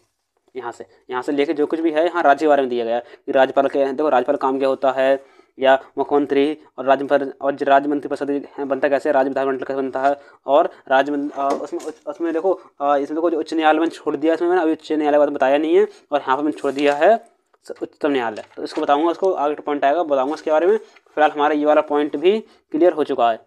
यहाँ से लेके जो कुछ भी है यहाँ राज्य के बारे में दिया गया है कि राज्यपाल के, देखो राज्यपाल काम क्या होता है, या मुख्यमंत्री और राज्य मंत्रिपरिषद बनता कैसे, राज्य विधानमंडल कैसे बनता है, और उसमें देखो इसमें देखो जो उच्च न्यायालय में छोड़ दिया, इसमें मैंने अभी उच्च न्यायालय बात बताया नहीं है, और यहाँ पर मैंने छोड़ दिया है उच्चतम न्यायालय। तो इसको बताऊंगा, उसको आगे पॉइंट आएगा बताऊंगा इसके बारे में। फिलहाल हमारा ये वाला पॉइंट भी क्लियर हो चुका है,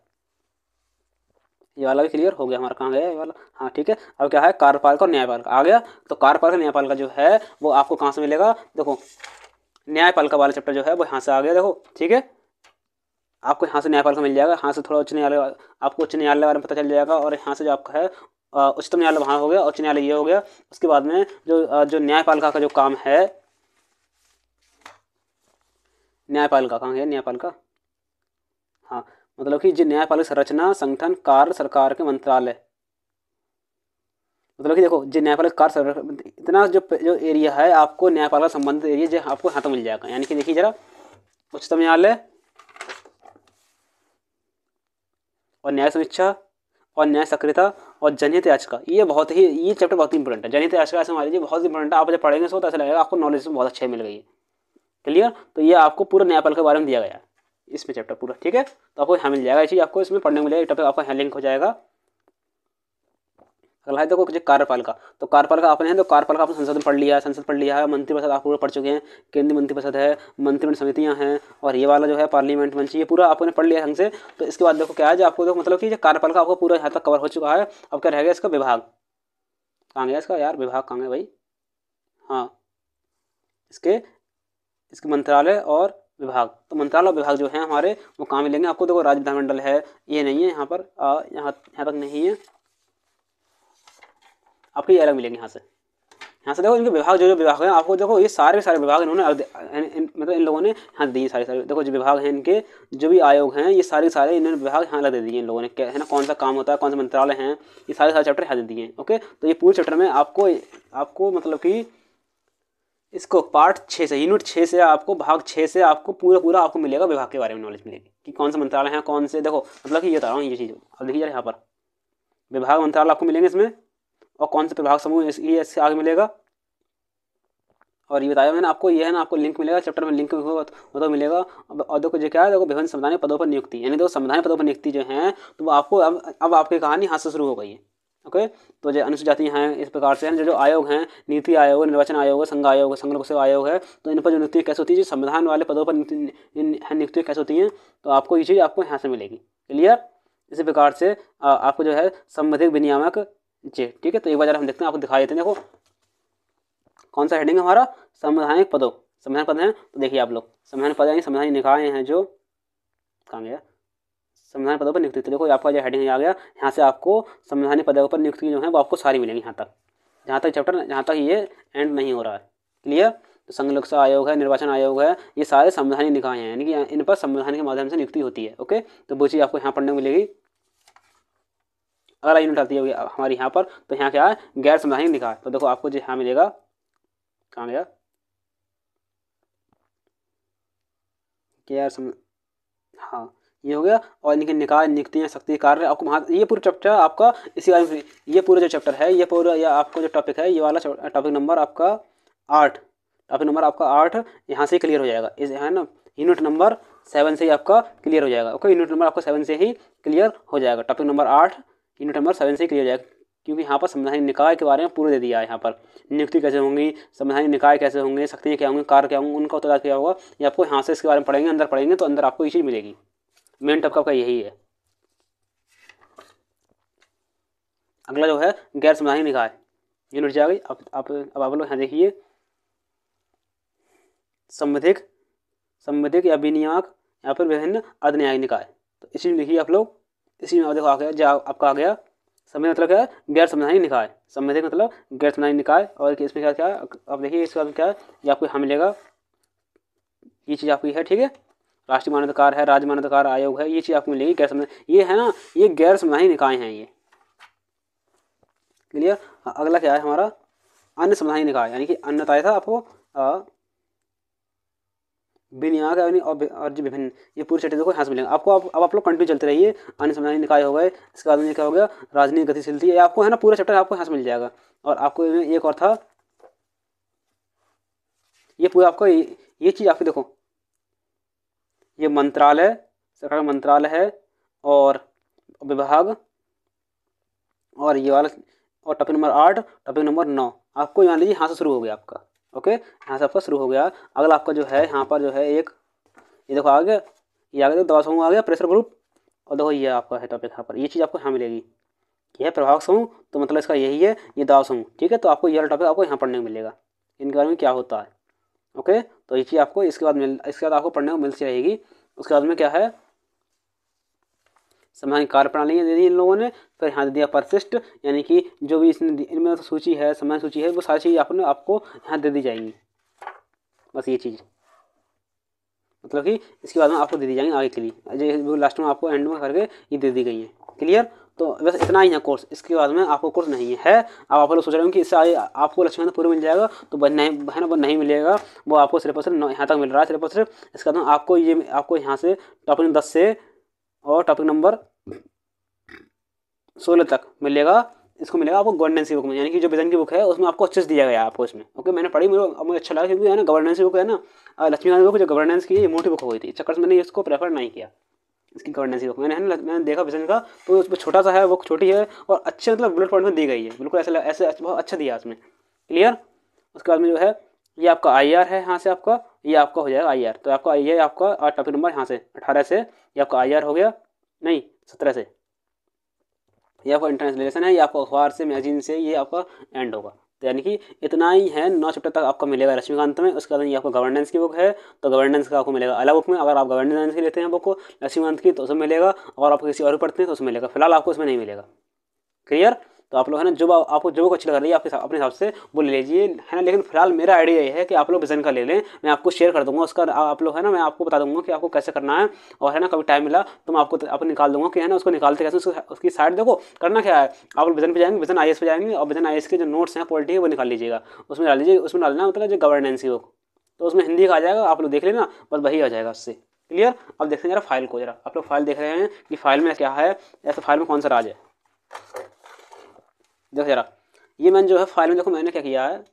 ये वाला भी क्लियर हो गया हमारा। कहाँ गया ये वाला, हाँ ठीक है। अब क्या है, कार्यपालिका और न्यायपालिका आ गया। तो कार्यपालिका न्यायपालिका जो है वो आपको कहाँ से मिलेगा, देखो न्यायपालिका वाला चैप्टर जो है वो यहाँ से आ गया। देखो ठीक है, आपको यहाँ से न्यायपालिका मिल जाएगा, यहाँ से थोड़ा उच्च न्यायालय, आपको उच्च न्यायालय बारे में पता चल जाएगा। और यहाँ से जो आपका है उच्चतम न्यायालय वहाँ हो गया, उच्च न्यायालय ये हो गया। उसके बाद में जो न्यायपालिका का जो काम है, न्यायपालिका कहाँ है, न्यायपालिका, हाँ मतलब कि जो न्यायपालिका संरचना, संगठन, कार्य, सरकार के मंत्रालय, मतलब कि देखो जो न्यायपालिका कार्य इतना जो एरिया है आपको न्यायपालिका संबंधित एरिया जो आपको यहाँ तक मिल जाएगा। यानी कि देखिए जरा, उच्चतम न्यायालय और न्याय समीक्षा और न्याय सक्रियता और जनहित याचिका, ये चैप्टर बहुत ही इंपॉर्टेंट है। जनहित याचिका ऐसे मान लीजिए बहुत इंपॉर्टेंट है, आप जब पढ़ेंगे तो ऐसा लगेगा आपको नॉलेज बहुत अच्छे मिल गई है। क्लियर। तो ये आपको पूरा न्यायपालिका के बारे में दिया गया है इसमें चैप्टर पूरा। ठीक है, तो आपको यहाँ मिल जाएगा ये चीज़, आपको इसमें पढ़ने को मिलेगा, टॉपिक आपका यहाँ लिंक हो जाएगा। अगला है देखो जो कार्यपालिका, तो कार्यपालिका आपने है तो कार्यपालिका आपने संसद में पढ़ लिया है, संसद पढ़ लिया है, मंत्रिपरिषद आप पूरा पढ़ चुके हैं, केंद्रीय मंत्रिपरिषद है, मंत्रिमंडल समितियां हैं, और ये वाला जो है पार्लियामेंट मंच, ये पूरा आपने पढ़ लिया ढंग से। तो इसके बाद देखो क्या है जो आपको देखो मतलब कि जो कार्यपालिका आपको पूरा यहाँ तक कवर हो चुका है। अब क्या रह गया इसका विभाग, कहाँ गया इसका यार विभाग, कहाँ गया भाई, हाँ इसके मंत्रालय और विभाग। तो मंत्रालय और विभाग जो है हमारे वो कहाँ मिलेंगे आपको, देखो राज्य विधानमंडल है, ये नहीं है यहाँ पर, यहाँ तक नहीं है, आपको ये अलग मिलेंगे यहाँ से देखो इनके विभाग जो विभाग हैं आपको देखो ये सारे विभाग इन्होंने मतलब इन लोगों ने यहाँ दिए सारे देखो जो विभाग हैं इनके जो भी आयोग हैं ये सारे इन्होंने विभाग यहाँ लग दे दिए इन लोगों ने, क्या है ना, कौन सा काम होता है, कौन से मंत्रालय हैं, ये सारे चैप्टर यहाँ दे दिए हैं। ओके, तो ये पूरे चैप्टर में आपको मतलब कि इसको पार्ट 6 से यूनिट 6 से आपको भाग 6 से आपको पूरा आपको मिलेगा विभाग के बारे में नॉलेज मिलेगी कि कौन से मंत्रालय हैं, कौन से, देखो मतलब कि ये बता रहा हूँ ये चीज़। अब देखिए यहाँ पर विभाग मंत्रालय आपको मिलेंगे इसमें, और कौन से प्रभाग समूह ये इससे आगे मिलेगा, और ये बताया मैंने आपको, ये है ना आपको लिंक मिलेगा चैप्टर में, लिंक वो तो मिलेगा। और देखो जो क्या है देखो विभिन्न संवैधानिक पदों पर नियुक्ति, यानी देखो संवैधानिक पदों पर नियुक्ति जो है तो वो आपको अब आपकी कहानी यहाँ से शुरू हो गई है। ओके, तो जो अनुसूचित जाति हैं इस प्रकार से हैं, जो आयोग हैं, नीति आयोग, निर्वाचन आयोग, संघ आयोग, संघ लोक सेवा आयोग है, तो इन पर जो नियुक्ति कैसे होती है, जो संविधान वाले पदों पर नियुक्ति कैसे होती हैं, तो आपको ये चीज़ आपको यहाँ से मिलेगी। क्लियर, इसी प्रकार से आपको जो है संविधिक विनियामक जी, ठीक है। तो एक बार हम देखते हैं, आपको दिखाई देते हैं, देखो कौन सा हेडिंग है हमारा, संवैधानिक पदों, संवैधानिक पद हैं, तो देखिए आप लोग संवैधानिक पद यानी संवैधानिक निकाय हैं जो, कहाँ गया, संवैधानिक पदों पर नियुक्ति। तो देखो आपका जो हेडिंग आ गया, यहाँ से आपको संवैधानिक पदों पर नियुक्ति जो है वो आपको सारी मिलेंगी यहाँ तक, जहाँ तक चैप्टर, जहाँ तक ये एंड नहीं हो रहा है। क्लियर, तो संघ लोक सेवा आयोग है, निर्वाचन आयोग है, ये सारे संवैधानिक निकाय हैं, यानी कि इन पर संविधान के माध्यम से नियुक्ति होती है। ओके, तो वो चीज़ आपको यहाँ पढ़ने को मिलेगी। अगला यूनिट आती है हमारी यहाँ पर, तो यहाँ क्या है, गैर संवैधानिक निकाय। तो देखो आपको जो यहाँ मिलेगा, कहाँ गया, गैर हाँ ये हो गया, और इनके निकाय, नियुक्तियाँ, शक्ति, कार्य, आपको वहाँ ये पूरा चैप्टर आपका इसी बारे में, ये पूरा जो चैप्टर है, ये पूरा या आपको जो टॉपिक है, ये वाला टॉपिक नंबर आपका 8, टॉपिक नंबर आपका 8 यहाँ से क्लियर हो जाएगा, इस है ना, यूनिट नंबर 7 से ही आपका क्लियर हो जाएगा। ओके, यूनिट नंबर आपका 7 से ही क्लियर हो जाएगा, टॉपिक नंबर 8 यूनिट नंबर 7 से ही क्लियर हो जाएगा, क्योंकि यहाँ पर संवैधानिक निकाय के बारे में पूरा दे दिया है। यहाँ पर नियुक्ति कैसे होंगी, संवैधानिक निकाय कैसे होंगे, शक्तियाँ क्या होंगी, कार्य क्या होंगे, उनका उत्तरदायित्व क्या होगा, ये आपको यहाँ से इसके बारे में पढ़ेंगे, अंदर पढ़ेंगे तो अंदर आपको ये चीज़ मिलेगी। मेन टॉपिक आपका यही है। अगला जो है गैर संवैधानिक निकाय यूनिट जा गई। अब आप लोग यहाँ देखिए, संविधिक या विनियामक या फिर विभिन्न अर्धन्यायिक निकाय। तो इसी में लिखिए आप लोग, इसी में देखो आ गया, जो आपका आ गया संविधिक मतलब क्या है, गैर संवैधानिक निकाय, संविधिक मतलब गैर संवैधानिक निकाय। और इसमें क्या क्या आप देखिए, इसके बाद क्या है, ये आपको यहाँ मिलेगा, ये चीज़ आपकी है, ठीक है, राष्ट्रीय मानवाधिकार है, राज्य मानवाधिकार आयोग है, ये चीज़ आपको मिलेगी। गैर संवैधानिक ये है ना, ये गैर संवैधानिक निकाय हैं ये। क्लियर, अगला क्या है हमारा, अन्य संवैधानिक निकाय, यानी कि अन्यता था आपको विनियामक और जो विभिन्न, ये पूरी चैप्टर देखो यहाँ से मिलेंगे आपको। अब आप लोग कंटिन्यू चलते रहिए। अन्य संवैधानिक निकाय हो गए, इसके बाद में क्या हो गया, राजनीतिक गतिशीलता, ये आपको है ना पूरा चैप्टर आपको यहाँ से मिल जाएगा। और आपको एक और था, ये पूरा आपको ये चीज़ आपको देखो, ये मंत्रालय, सरकार का मंत्रालय है और विभाग, और ये वाला, और टॉपिक नंबर 8, टॉपिक नंबर 9 आपको मान लीजिए यहाँ से शुरू हो गया आपका। ओके, यहाँ से आपका शुरू हो गया। अगला आपका जो है यहाँ पर जो है एक, ये देखो आ गया, ये आ गया, दवा समूह आ गया, प्रेशर ग्रुप, और देखो ये आपका है टॉपिक यहाँ पर, ये चीज़ आपको यहाँ मिलेगी। ये है प्रभाव समूह, तो मतलब इसका यही है, ये दवा समूह, ठीक है। तो आपको ये वाला टॉपिक आपको यहाँ पढ़ने को मिलेगा, इनके बारे में क्या होता है। ओके, तो ये चीज़ आपको इसके बाद आपको पढ़ने को मिलती रहेगी। उसके बाद में क्या है, संवैधानिक कार्यप्रणाली दे दी इन लोगों ने, फिर यहाँ दे दिया परिशिष्ट, यानी कि जो भी इनमें तो सूची है, संवैधानिक सूची है, वो सारी चीज़ आपको यहाँ दे दी जाएंगी। बस ये चीज़ मतलब कि इसके बाद में आपको दे दी जाएंगी आगे के लिए, जो लास्ट में आपको एंड में करके ये दे दी गई है। क्लियर, तो बस इतना ही है कोर्स, इसके बाद में आपको कोर्स नहीं है। अब आप लोग सोच रहे हो कि इससे आगे आपको लक्ष्मण पूरा मिल जाएगा, तो नहीं है ना, वो नहीं मिलेगा। वो आपको सिर्फ यहाँ तक मिल रहा है सिर्फ। इसके बाद में आपको यहाँ से टॉपिक 10 से और टॉपिक नंबर 16 तक मिलेगा। इसको मिलेगा आपको गवर्नेंस की बुक में, यानी कि जो विजन की बुक है उसमें आपको अच्छे से दिया गया है आपको इसमें। ओके, मैंने पढ़ी, मुझे अच्छा लगा, क्योंकि है ना गवर्नेंस की बुक है ना, लक्ष्मीकांत बुक जो गवर्नेंस की ये मोटी बुक हो गई थी, चक्कर से मैंने इसको प्रेफर नहीं किया। इसकी गवर्नेंस की बुक मैंने देखा विजन का, तो उसमें छोटा सा है, वो छोटी है और अच्छे मतलब बुलेट पॉइंट में दी गई है, बिल्कुल ऐसे ऐसे बहुत अच्छा दिया उसमें। क्लियर। उसके बाद में जो है ये आपका IR है, यहाँ से आपका ये आपका हो जाएगा IR। तो आपका ये आपका टॉपिक नंबर यहाँ से 18 से ये आपका IR हो गया, नहीं 17 से ये आपका इंटरनेशनल रिलेशन है, ये आपका अखबार से मैगजीन से ये आपका एंड होगा। तो यानी कि इतना ही है, 9 चैप्टर तक आपका मिलेगा लक्ष्मीकांत में। उसके बाद ये आपको गवर्नेंस की बुक है, तो गवर्नेंस का आपको मिलेगा अलग बुक में। अगर आप गवर्नेंस की लेते हैं बुक को लक्ष्मीकांत की तो उसमें मिलेगा, और आप किसी और पढ़ते हैं तो उसमें मिलेगा। फिलहाल आपको उसमें नहीं मिलेगा। क्लियर। तो आप लोग है ना जो आपको जो अच्छी लग रही है आपके अपने हिसाब से वो ले लीजिए, है ना। लेकिन फिलहाल मेरा आइडिया ये है कि आप लोग विजन का ले लें, मैं आपको शेयर कर दूंगा उसका, आप लोग है ना मैं आपको बता दूंगा कि आपको कैसे करना है। और है ना कभी टाइम मिला तो मैं आपको निकाल दूंगा कि है ना उसको निकालते कैसे, उसकी साइड देखो करना क्या है। आप विजन पे जाएंगे, विजन IAS पे जाएंगे, और विजन IAS के जो नोट्स हैं पॉलिटी है वो निकाल लीजिएगा, उसमें डाल लीजिए। उसमें डालना मतलब जो गवर्नेंस की बुक, तो उसमें हिंदी का आ जाएगा, आप लोग देख लेना, बस वही आ जाएगा उससे। क्लियर। अब देखते हैं जरा फाइल को, जरा आप लोग फाइल देख रहे हैं कि फाइल में क्या है, ऐसे फाइल में कौन सा राज है। देखो जरा ये मैंने जो है फाइल में देखो मैंने क्या किया है,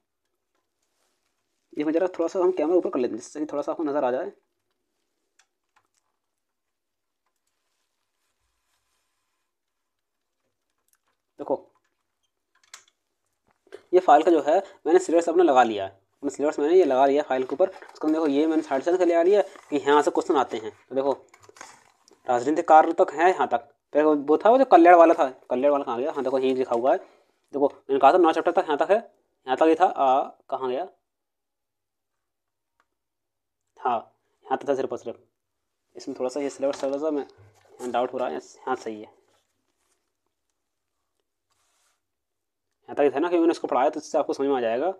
ये मैं जरा थोड़ा सा हम कैमरा ऊपर कर लेते हैं जिससे कि थोड़ा सा आपको नज़र आ जाए। देखो ये फाइल का जो है मैंने सिलेबस अपना लगा लिया है, अपना सिलेबस मैंने ये लगा लिया फाइल के ऊपर। उसको देखो ये मैंने साइड से लगा लिया कि यहाँ से क्वेश्चन आते हैं। तो देखो राजनीतिक कार्य तक है यहाँ तक, तो वो था वो जो कल्याण वाला था, कल्याण वाला कहाँ गया, हाँ देखो यही लिखा हुआ है। देखो मैंने कहा था 9 चैप्टर तक यहाँ तक है, यहाँ तक ही था, कहाँ गया, हाँ यहाँ तक था सिर्फ और सिर्फ। इसमें थोड़ा सा ये सिलेबस थोड़ा सा मैं यहाँ डाउट हो रहा है, यहाँ सही है, यहाँ तक ही था ना कि मैंने इसको पढ़ाया, तो इससे आपको समझ में आ जाएगा,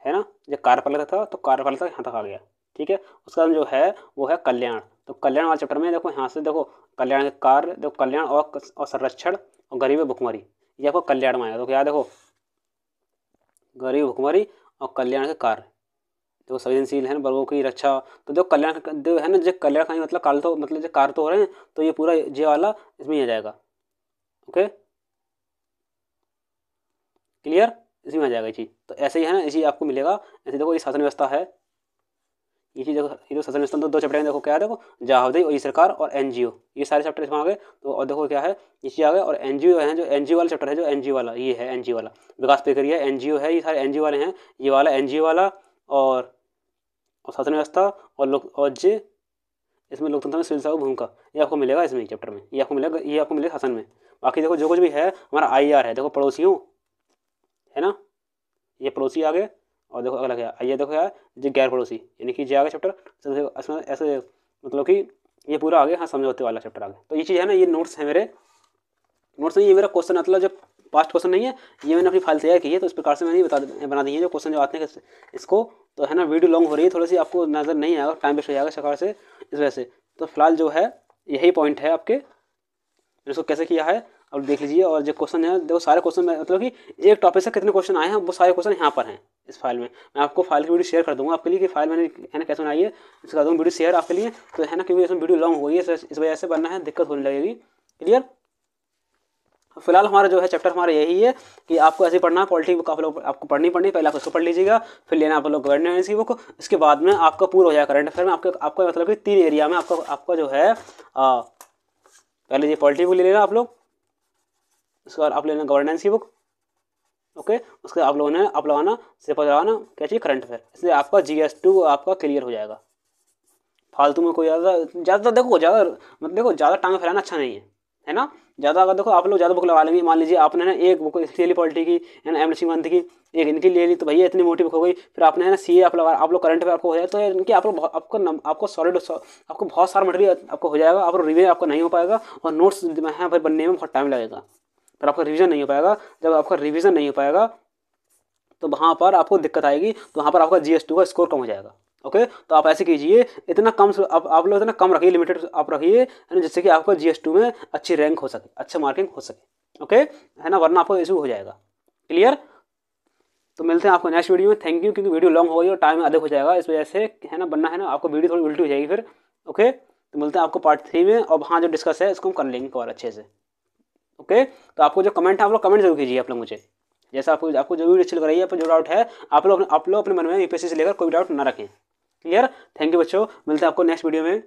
है ना। जब कार्यपालिका था तो कार्यपालिका यहाँ तक आ गया, ठीक है। उसका जो है वो है कल्याण। तो कल्याण वाले चैप्टर में देखो यहाँ से देखो कल्याण के कार्य, देखो कल्याण और संरक्षण और गरीब भुखमरी, ये आपको कल्याण में आएगा। तो क्या देखो गरीब भुखमरी और कल्याण के कार्य, देखो संवेदनशील है ना वर्गों की रक्षा। तो जो कल्याण जो है ना, जो कल्याण का मतलब काल तो मतलब जो कार्य तो हो रहे हैं, तो ये पूरा ये वाला इसमें ही आ जाएगा। ओके क्लियर, इसी में आ जाएगा ये चीज़। तो ऐसे ही है ना, इसी आपको मिलेगा। ऐसे देखो ये शासन व्यवस्था है, ये चीज़ देखो, ये जो शासन व्यवस्था दो चैप्टर हैं, देखो क्या है, देखो जवाबदेही और ई सरकार और NGO, ये सारे चैप्टर इसमें आ गए। तो और देखो क्या है ये चीज़ आ गए। और NGO है, जो NGO वाला चैप्टर है, जो NGO वाला ये है, NGO वाला विकास प्रक्रिया NGO है, ये सारे NGO वाले हैं, ये वाला NGO वाला और शासन व्यवस्था और लोक और जे इसमें लोकतंत्र में सिविल सेवा की भूमिका, ये आपको मिलेगा इसमें चैप्टर में, ये आपको मिलेगा, ये आपको मिलेगा शासन में। बाकी देखो जो कुछ भी है हमारा IR है, देखो पड़ोसियों है ना, ये पड़ोसी आ गए। और देखो अगला क्या आइए, देखो यार जो गैर पड़ोसी, यानी कि जो आ गया चैप्टर इसमें ऐसे मतलब कि ये पूरा आ गया, हाँ समझौते वाला चैप्टर आ गया। तो ये चीज़ है ना, ये नोट्स है मेरे, नोट्स नहीं, ये मेरा क्वेश्चन मतलब जो पास्ट क्वेश्चन नहीं है, ये मैंने अपनी फाइल तैयार की है, तो इस प्रकार से मैंने बना दी है जो क्वेश्चन जो आते हैं इसको। तो है ना वीडियो लॉन्ग हो रही है थोड़ी सी, आपको नज़र नहीं आएगा, टाइम वेस्ट हो जाएगा इस प्रकार से, इस वजह से। तो फिलहाल जो है यही पॉइंट है आपके, इसको कैसे किया है अब देख लीजिए। और जो क्वेश्चन है देखो सारे क्वेश्चन में मतलब कि एक टॉपिक से कितने क्वेश्चन आए हैं वो सारे क्वेश्चन यहाँ पर हैं इस फाइल में। मैं आपको फाइल की वीडियो शेयर कर दूंगा आपके लिए कि फाइल मैंने है ना कैसे बनाई है, इसको कर दूँगा वीडियो शेयर आपके लिए। तो है ना क्योंकि इसमें वीडियो लॉन्ग हो गई है, इस वजह से बनना है, दिक्कत होने लगेगी। क्लियर। फिलहाल हमारा जो है चैप्टर हमारा यही है कि आपको ऐसे पढ़ना है, पॉलिटी बुक आप लोग आपको पढ़नी पहले आप उसको पढ़ लीजिएगा, फिर लेना आप लोग गवर्नेंस की बुक, उसके बाद में आपका पूरा हो जाएगा करंट अफेयर में। आपका मतलब कि 3 एरिया में आपका जो है पहले ये पॉलिटी बुक ले लेना आप लोग, उसके बाद आप लेना गवर्नेंस की बुक, ओके। उसके आप लोगों ने आप लगाना सिर्फ लगाना क्या चाहिए करंट अफेयर, इसलिए आपका GS2 आपका क्लियर हो जाएगा। फालतू में कोई ज़्यादा देखो ज़्यादा टांग फैलाना अच्छा नहीं है ना। ज़्यादा अगर देखो आप लोग ज़्यादा बुक लगा लेंगे, मान लीजिए आपने ना एक बुक ले ली पॉलिटी की है ना, लक्ष्मीकांत की, एक इनकी ले ली, तो भैया इतनी मोटी बुक हो गई। फिर आपने है ना CA आप लोग करंट अफेयर आपको हो जाए, तो इनकी आपको सॉलिड आपको बहुत सारा मटेरियल आपको हो जाएगा, आपको रिवीजन आपका नहीं हो पाएगा, और नोट्स है फिर बनने में बहुत टाइम लगेगा, फिर आपका रिवीजन नहीं हो पाएगा। जब आपका रिवीजन नहीं हो पाएगा तो वहाँ पर आपको दिक्कत आएगी, तो वहाँ पर आपका GS2 का स्कोर कम हो जाएगा। ओके तो आप ऐसे कीजिए, इतना कम आप लोग इतना कम रखिए, लिमिटेड आप रखिए है ना, जिससे कि आपका GS2 में अच्छी रैंक हो सके, अच्छा मार्किंग हो सके। ओके है ना, वरना आपको इशू हो जाएगा। क्लियर। तो मिलते हैं आपको नेक्स्ट वीडियो में। थैंक यू, क्योंकि वीडियो लॉन्ग हो गई और टाइम अधिक हो जाएगा, इस वजह से है ना बनना है ना, आपको वीडियो थोड़ी उल्टी हो जाएगी फिर। ओके तो मिलते हैं आपको पार्ट 3 में, और वहाँ जो डिस्कस है इसको हम कर लेंगे और अच्छे से। ओके तो आपको जो कमेंट है आप लोग कमेंट जरूर कीजिए आप लोग मुझे, जैसा आपको जो वीडियो अच्छी लग रही है, जो डाउट है आप लोग अपने मन में UPSC से लेकर कोई डाउट ना रखें। क्लियर। थैंक यू बच्चों, मिलते हैं आपको नेक्स्ट वीडियो में।